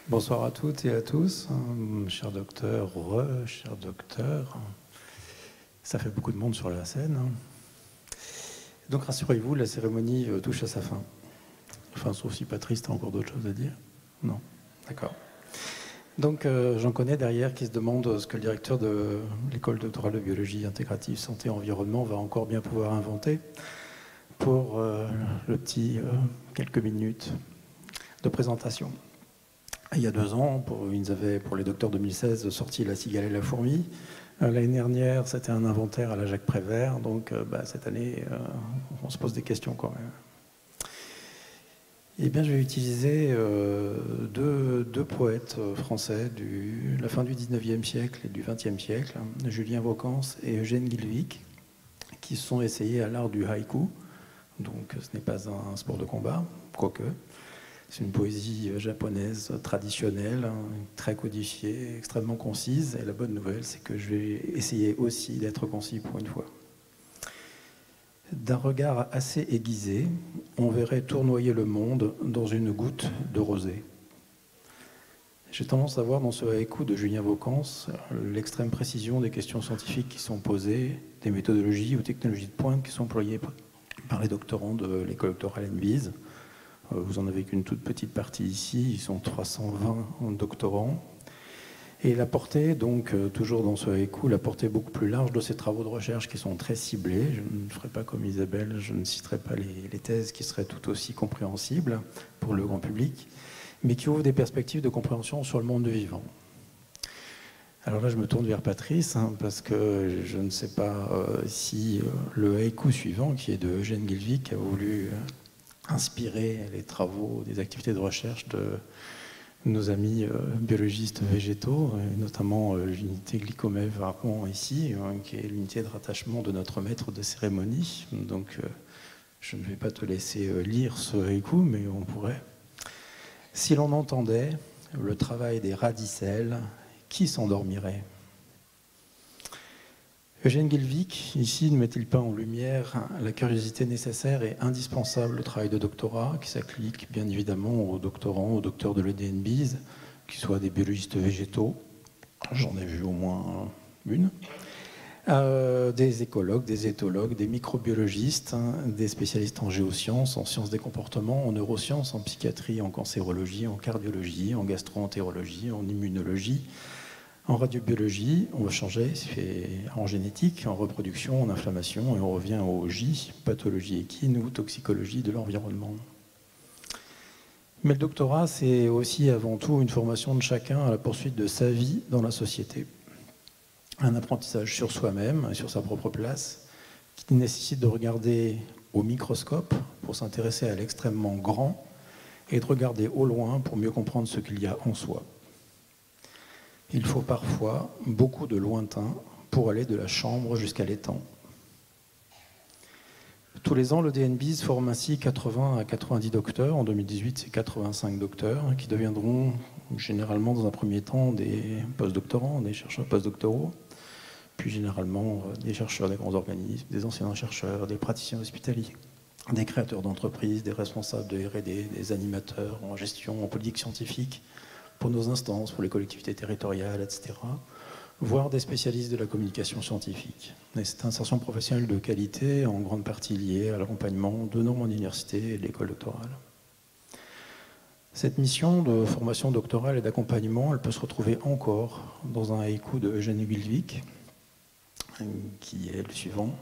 Bonsoir à toutes et à tous, cher docteur, cher docteur. Ça fait beaucoup de monde sur la scène. Donc rassurez-vous, la cérémonie touche à sa fin. Enfin, sauf si Patrice, t'as encore d'autres choses à dire? Non? D'accord. Donc j'en connais derrière qui se demandent ce que le directeur de l'école doctorale de biologie intégrative santé et environnement va encore bien pouvoir inventer pour le petit quelques minutes de présentation. Il y a 2 ans, ils avaient, pour les docteurs 2016, sorti La cigale et la fourmi. L'année dernière, c'était un inventaire à la Jacques Prévert. Donc, cette année, on se pose des questions quand même. Eh bien, je vais utiliser deux poètes français de la fin du 19e siècle et du 20e siècle, Julien Vauquence et Eugène Guilvic, qui se sont essayés à l'art du haïku. Donc, ce n'est pas un sport de combat, quoique. C'est une poésie japonaise traditionnelle, très codifiée, extrêmement concise. Et la bonne nouvelle, c'est que je vais essayer aussi d'être concis pour une fois. D'un regard assez aiguisé, on verrait tournoyer le monde dans une goutte de rosée. J'ai tendance à voir dans ce haïku de Julien Vauquence l'extrême précision des questions scientifiques qui sont posées, des méthodologies ou technologies de pointe qui sont employées par les doctorants de l'école doctorale NBIS. Vous en avez qu'une toute petite partie ici, ils sont 320 doctorants. Et la portée, donc, toujours dans ce haïku, la portée beaucoup plus large de ces travaux de recherche qui sont très ciblés. Je ne ferai pas comme Isabelle, je ne citerai pas les thèses qui seraient tout aussi compréhensibles pour le grand public, mais qui ouvrent des perspectives de compréhension sur le monde du vivant. Alors là, je me tourne vers Patrice, parce que je ne sais pas si le haïku suivant, qui est de Eugène Guilvic, a voulu inspirer les travaux, des activités de recherche de nos amis biologistes végétaux, et notamment l'unité Glycomet-Varon ici, qui est l'unité de rattachement de notre maître de cérémonie. Donc je ne vais pas te laisser lire ce haïku, mais on pourrait. Si l'on entendait le travail des radicelles, qui s'endormirait? Eugène Guilvic, ici, ne met-il pas en lumière la curiosité nécessaire et indispensable au travail de doctorat, qui s'applique bien évidemment aux doctorants, aux docteurs de l'EDNBIS, qui soient des biologistes végétaux, j'en ai vu au moins une, des écologues, des éthologues, des microbiologistes, des spécialistes en géosciences, en sciences des comportements, en neurosciences, en psychiatrie, en cancérologie, en cardiologie, en gastroentérologie, en immunologie, en radiobiologie, on va changer, c'est en génétique, en reproduction, en inflammation, et on revient au J, pathologie équine ou toxicologie de l'environnement. Mais le doctorat, c'est aussi avant tout une formation de chacun à la poursuite de sa vie dans la société. Un apprentissage sur soi-même et sur sa propre place, qui nécessite de regarder au microscope pour s'intéresser à l'extrêmement grand et de regarder au loin pour mieux comprendre ce qu'il y a en soi. Il faut parfois beaucoup de lointain pour aller de la chambre jusqu'à l'étang. Tous les ans, le DNBIS forme ainsi 80 à 90 docteurs. En 2018, c'est 85 docteurs qui deviendront généralement dans un premier temps des postdoctorants, des chercheurs postdoctoraux, puis généralement des chercheurs des grands organismes, des anciens chercheurs, des praticiens hospitaliers, des créateurs d'entreprises, des responsables de R&D, des animateurs en gestion, en politique scientifique, pour nos instances, pour les collectivités territoriales, etc., voire des spécialistes de la communication scientifique. Et cette insertion professionnelle de qualité en grande partie liée à l'accompagnement de Normandie Université et de l'école doctorale. Cette mission de formation doctorale et d'accompagnement, elle peut se retrouver encore dans un haïku de Eugène Guilvic, qui est le suivant.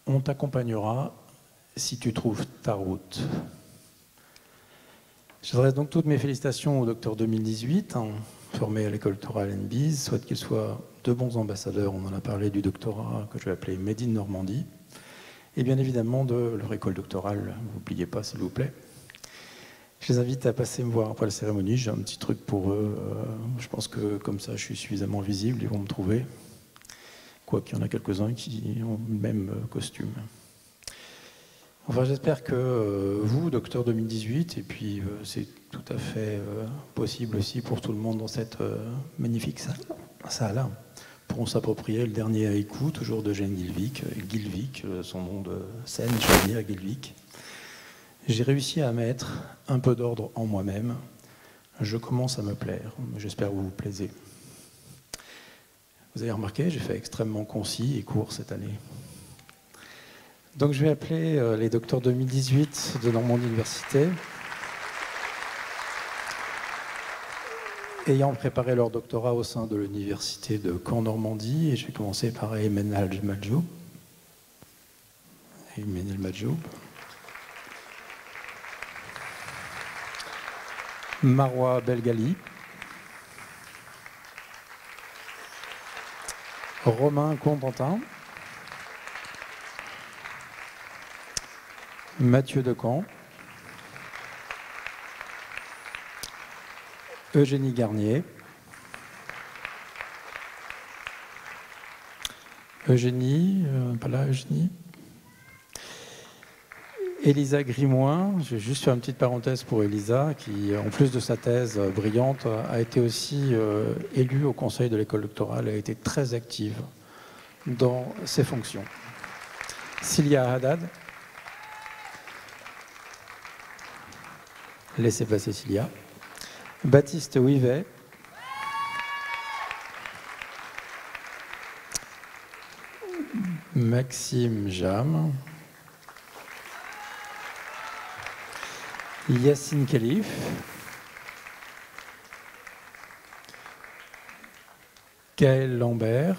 On t'accompagnera si tu trouves ta route. J'adresse donc toutes mes félicitations au docteur 2018, formé à l'école doctorale NBIS, souhaite qu'il soit de bons ambassadeurs, on en a parlé du doctorat que je vais appeler Made in Normandie, et bien évidemment de leur école doctorale, n'oubliez pas s'il vous plaît. Je les invite à passer me voir après la cérémonie, j'ai un petit truc pour eux, je pense que comme ça je suis suffisamment visible, ils vont me trouver, quoiqu'il y en a quelques-uns qui ont le même costume. Enfin, j'espère que vous, docteur 2018, et puis c'est tout à fait possible aussi pour tout le monde dans cette magnifique salle, pourront s'approprier le dernier haïku, toujours d'Eugène Guilvic, Guilvic, son nom de scène, je veux dire Guilvic. J'ai réussi à mettre un peu d'ordre en moi-même, Je commence à me plaire. J'espère que vous vous plaisez. Vous avez remarqué, j'ai fait extrêmement concis et court cette année. Donc je vais appeler les docteurs 2018 de Normandie Université, ayant préparé leur doctorat au sein de l'université de Caen-Normandie, et je vais commencer par Aymen El-Madjoub. Aymen El-Madjoub. Marwa Belgali. Romain Condantin. Mathieu Decamp. Eugénie Garnier. Eugénie, pas là, Eugénie. Elisa Grimoin, je vais juste faire une petite parenthèse pour Elisa, qui, en plus de sa thèse brillante, a été aussi élue au conseil de l'école doctorale et a été très active dans ses fonctions. Cilia Haddad. Laissez passer Cilia. Baptiste Ouivet. Maxime Jam. Yacine Khalif. Gaël Lambert.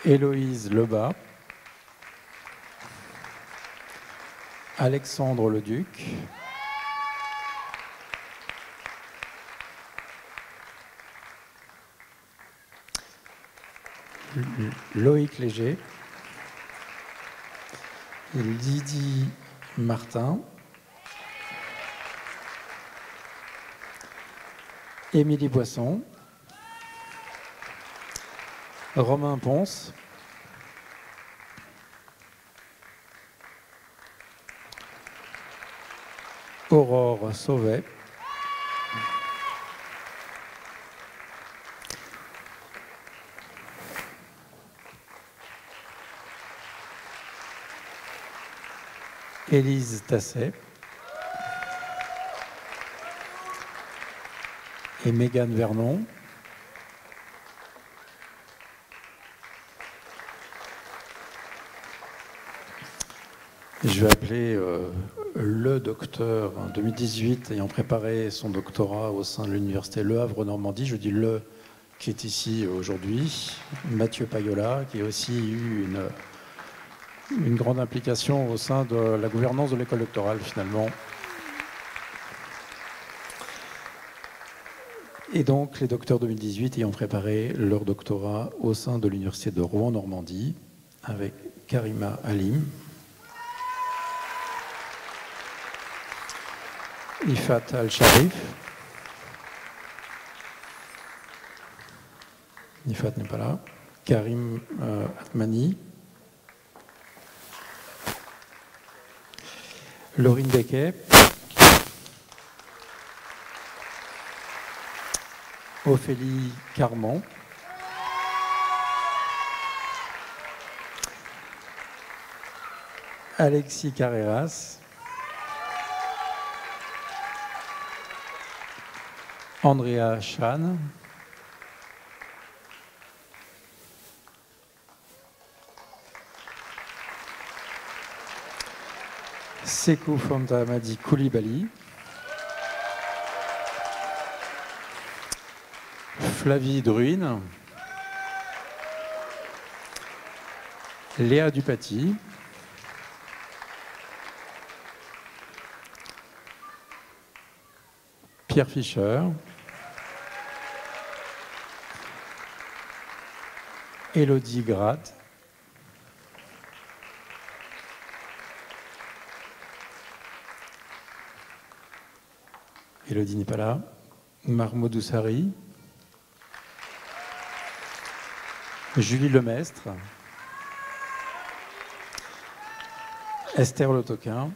Héloïse Lebas. Alexandre Leduc. Loïc Léger. Lydie Martin. Émilie Boisson. Romain Ponce. Aurore Sauvet. Élise Tasset. Et Mégane Vernon. Je vais appeler le docteur 2018 ayant préparé son doctorat au sein de l'université Le Havre-Normandie. Je dis le qui est ici aujourd'hui, Mathieu Payola, qui a aussi eu une grande implication au sein de la gouvernance de l'école doctorale finalement. Et donc les docteurs 2018 ayant préparé leur doctorat au sein de l'université de Rouen-Normandie avec Karima Halim, Ifat Al-Sharif. Ifat n'est pas là. Karim Atmani. Laurine Becquet. Ophélie Carman. Alexis Carreras. Andrea Chan. Sekou Fantamadi Koulibaly. Flavie Druine. Léa Dupaty. Pierre Fischer. Élodie Grad. Élodie n'est pas là. Mahmoud Oussari. Julie Lemestre. Esther Le Toquin.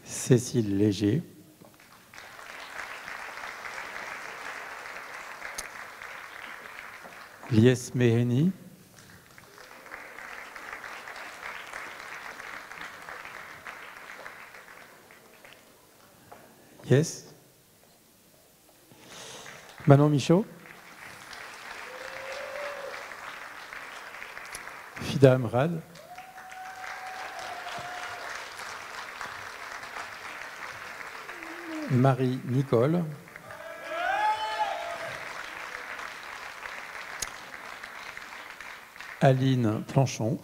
Cécile Léger. Lies Meheni. Yes. Manon Michaud. Fida Amrad. Marie Nicole. Aline Planchon.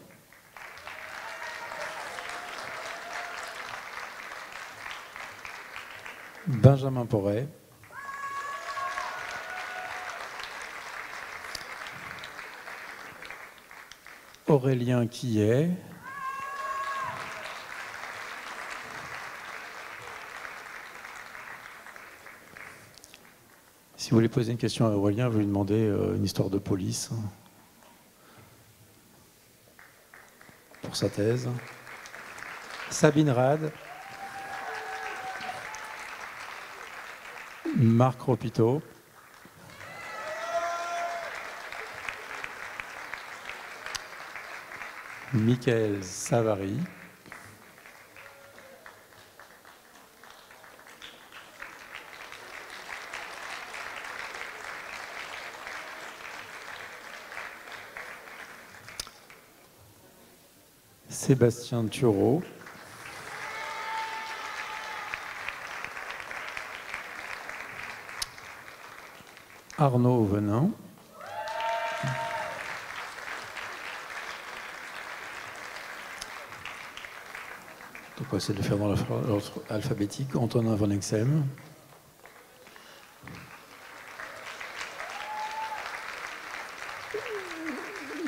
Benjamin Porret. Aurélien Quillet. Si vous voulez poser une question à Aurélien, vous lui demandez une histoire de police pour sa thèse. Sabine Rad. Marc Ropito. Michael Savary. Sébastien Thureau. Arnaud Venin. Donc on va essayer de le faire dans l'ordre alphabétique. Antonin Van Exem.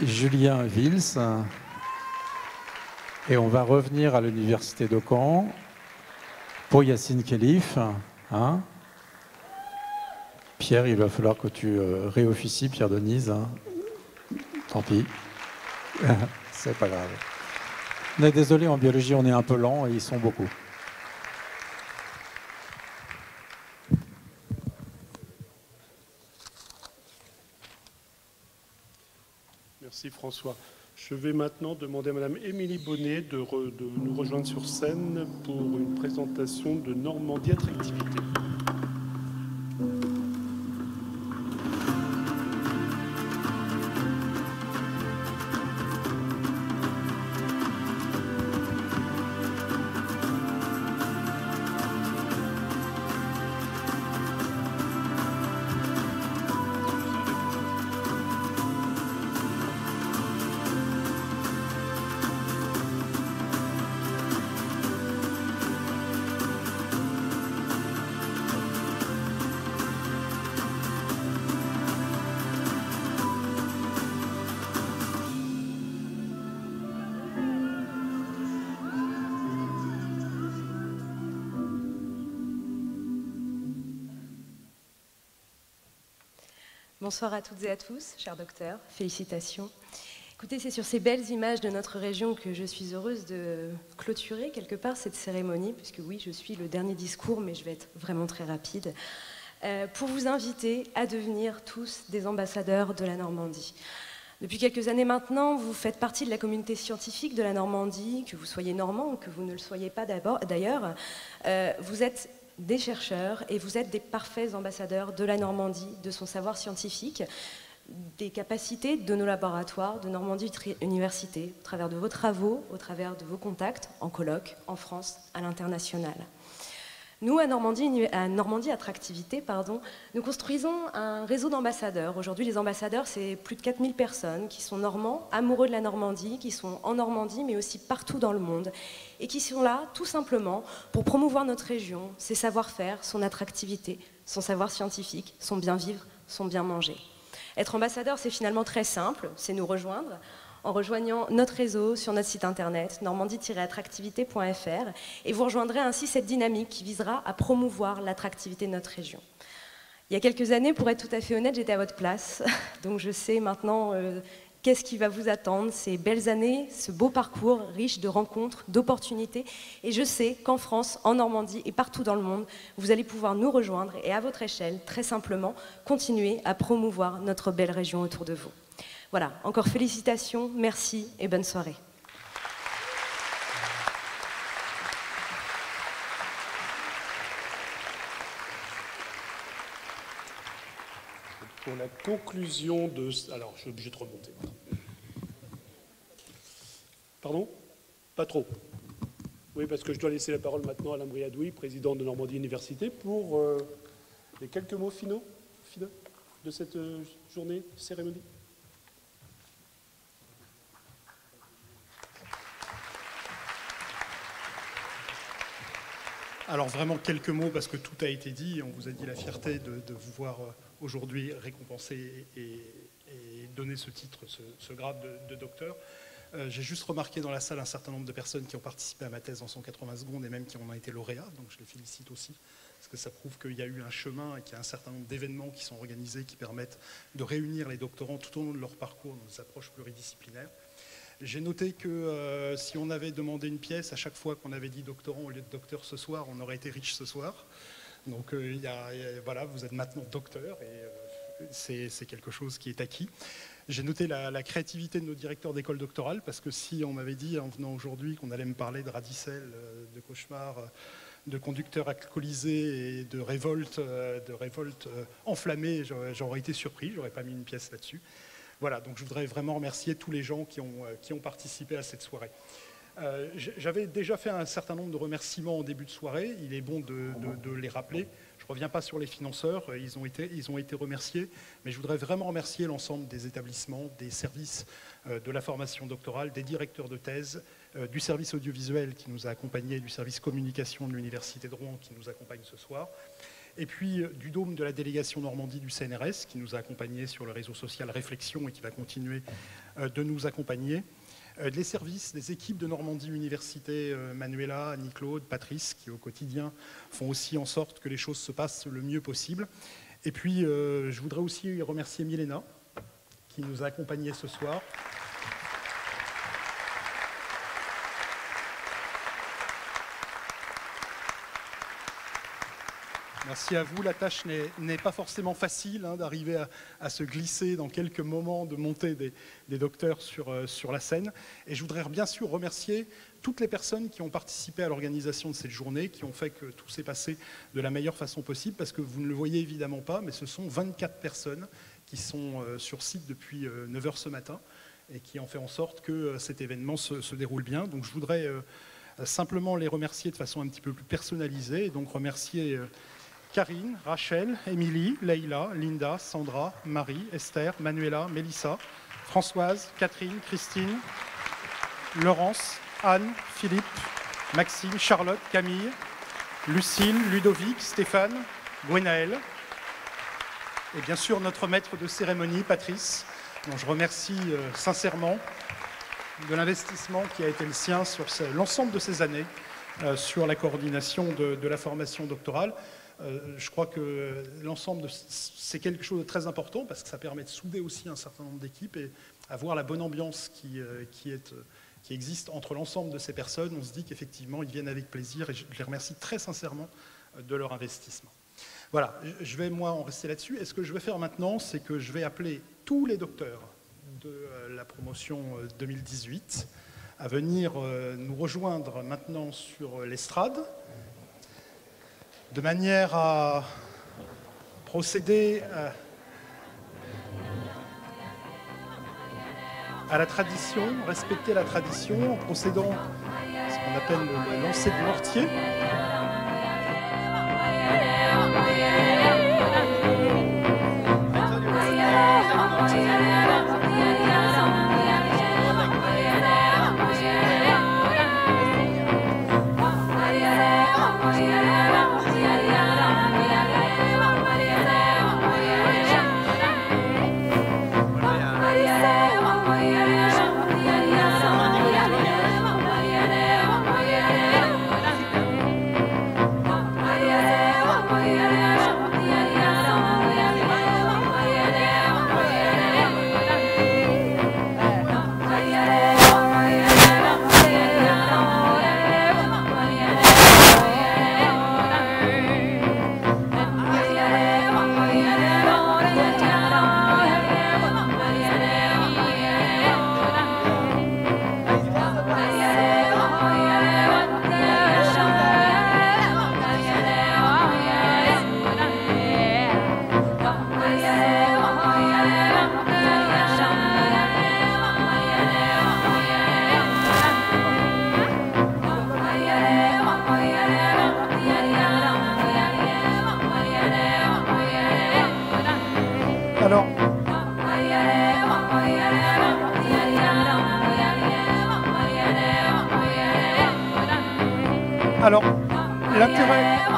Julien Vils. Et on va revenir à l'université de Caen pour Yacine Khelif. Hein? Pierre, il va falloir que tu réofficies, Pierre Denise. Hein? Tant pis. C'est pas grave. On est désolé, en biologie, on est un peu lent et ils sont beaucoup. Merci François. Je vais maintenant demander à Madame Émilie Bonnet de nous rejoindre sur scène pour une présentation de Normandie Attractivité. Bonsoir à toutes et à tous, chers docteurs, félicitations. Écoutez, c'est sur ces belles images de notre région que je suis heureuse de clôturer quelque part cette cérémonie, puisque oui, je suis le dernier discours, mais je vais être vraiment très rapide, pour vous inviter à devenir tous des ambassadeurs de la Normandie. Depuis quelques années maintenant, vous faites partie de la communauté scientifique de la Normandie, que vous soyez normand ou que vous ne le soyez pas d'ailleurs. Vous êtes des chercheurs et vous êtes des parfaits ambassadeurs de la Normandie, de son savoir scientifique, des capacités de nos laboratoires de Normandie Université, au travers de vos travaux, au travers de vos contacts en colloque, en France, à l'international. Nous, à Normandie Attractivité, nous construisons un réseau d'ambassadeurs. Aujourd'hui, les ambassadeurs, c'est plus de 4000 personnes qui sont normands, amoureux de la Normandie, qui sont en Normandie, mais aussi partout dans le monde, et qui sont là, tout simplement, pour promouvoir notre région, ses savoir-faire, son attractivité, son savoir scientifique, son bien-vivre, son bien-manger. Être ambassadeur, c'est finalement très simple, c'est nous rejoindre, en rejoignant notre réseau sur notre site internet normandie-attractivité.fr et vous rejoindrez ainsi cette dynamique qui visera à promouvoir l'attractivité de notre région. Il y a quelques années, pour être tout à fait honnête, j'étais à votre place, donc je sais maintenant qu'est-ce qui va vous attendre, ces belles années, ce beau parcours riche de rencontres, d'opportunités, et je sais qu'en France, en Normandie et partout dans le monde, vous allez pouvoir nous rejoindre et à votre échelle, très simplement, continuer à promouvoir notre belle région autour de vous. Voilà, encore félicitations, merci et bonne soirée. pour la conclusion de... Alors, je suis obligé de remonter. Pardon? Pas trop. Oui, parce que je dois laisser la parole maintenant à Lamri Adoui, président de Normandie Université, pour les quelques mots finaux de cette journée, cérémonie. Alors vraiment quelques mots, parce que tout a été dit. On vous a dit la fierté de vous voir aujourd'hui récompensé et donner ce titre, ce grade de docteur. J'ai juste remarqué dans la salle un certain nombre de personnes qui ont participé à ma thèse en 180 secondes et même qui en ont été lauréats, donc je les félicite aussi, parce que ça prouve qu'il y a eu un chemin et qu'il y a un certain nombre d'événements qui sont organisés, qui permettent de réunir les doctorants tout au long de leur parcours dans des approches pluridisciplinaires. J'ai noté que si on avait demandé une pièce à chaque fois qu'on avait dit doctorant au lieu de docteur ce soir, on aurait été riche ce soir. Donc voilà, vous êtes maintenant docteur et c'est quelque chose qui est acquis. J'ai noté la créativité de nos directeurs d'école doctorale, parce que si on m'avait dit en venant aujourd'hui qu'on allait me parler de radicelles, de cauchemars, de conducteurs alcoolisés et de révoltes enflammées, j'aurais été surpris, j'aurais pas mis une pièce là-dessus. Voilà, donc je voudrais vraiment remercier tous les gens qui ont participé à cette soirée. J'avais déjà fait un certain nombre de remerciements en début de soirée, il est bon de les rappeler. Je ne reviens pas sur les financeurs, ils ont été remerciés, mais je voudrais vraiment remercier l'ensemble des établissements, des services de la formation doctorale, des directeurs de thèse, du service audiovisuel qui nous a accompagnés, du service communication de l'Université de Rouen qui nous accompagne ce soir, et puis du Dôme de la délégation Normandie du CNRS qui nous a accompagnés sur le réseau social Réflexion et qui va continuer de nous accompagner. Les services, des équipes de Normandie Université, Manuela, Annie-Claude, Patrice, qui au quotidien font aussi en sorte que les choses se passent le mieux possible. Et puis, je voudrais aussi remercier Milena, qui nous a accompagnés ce soir. Merci à vous. La tâche n'est pas forcément facile d'arriver à se glisser dans quelques moments de montée des docteurs sur la scène. Et je voudrais bien sûr remercier toutes les personnes qui ont participé à l'organisation de cette journée, qui ont fait que tout s'est passé de la meilleure façon possible, parce que vous ne le voyez évidemment pas, mais ce sont 24 personnes qui sont sur site depuis 9h ce matin et qui ont fait en sorte que cet événement se déroule bien. Donc je voudrais simplement les remercier de façon un petit peu plus personnalisée, et donc remercier Karine, Rachel, Émilie, Leïla, Linda, Sandra, Marie, Esther, Manuela, Mélissa, Françoise, Catherine, Christine, Laurence, Anne, Philippe, Maxime, Charlotte, Camille, Lucille, Ludovic, Stéphane, Gwenaël, et bien sûr notre maître de cérémonie, Patrice, dont je remercie sincèrement de l'investissement qui a été le sien sur l'ensemble de ces années sur la coordination de la formation doctorale. Je crois que l'ensemble, c'est quelque chose de très important parce que ça permet de souder aussi un certain nombre d'équipes et avoir la bonne ambiance qui existe entre l'ensemble de ces personnes. On se dit qu'effectivement, ils viennent avec plaisir et je les remercie très sincèrement de leur investissement. Voilà, je vais moi en rester là-dessus. Et ce que je vais faire maintenant, c'est que je vais appeler tous les docteurs de la promotion 2018 à venir nous rejoindre maintenant sur l'estrade, de manière à procéder à la tradition, respecter la tradition en procédant à ce qu'on appelle le lancer de mortier. Alors, l'intérêt...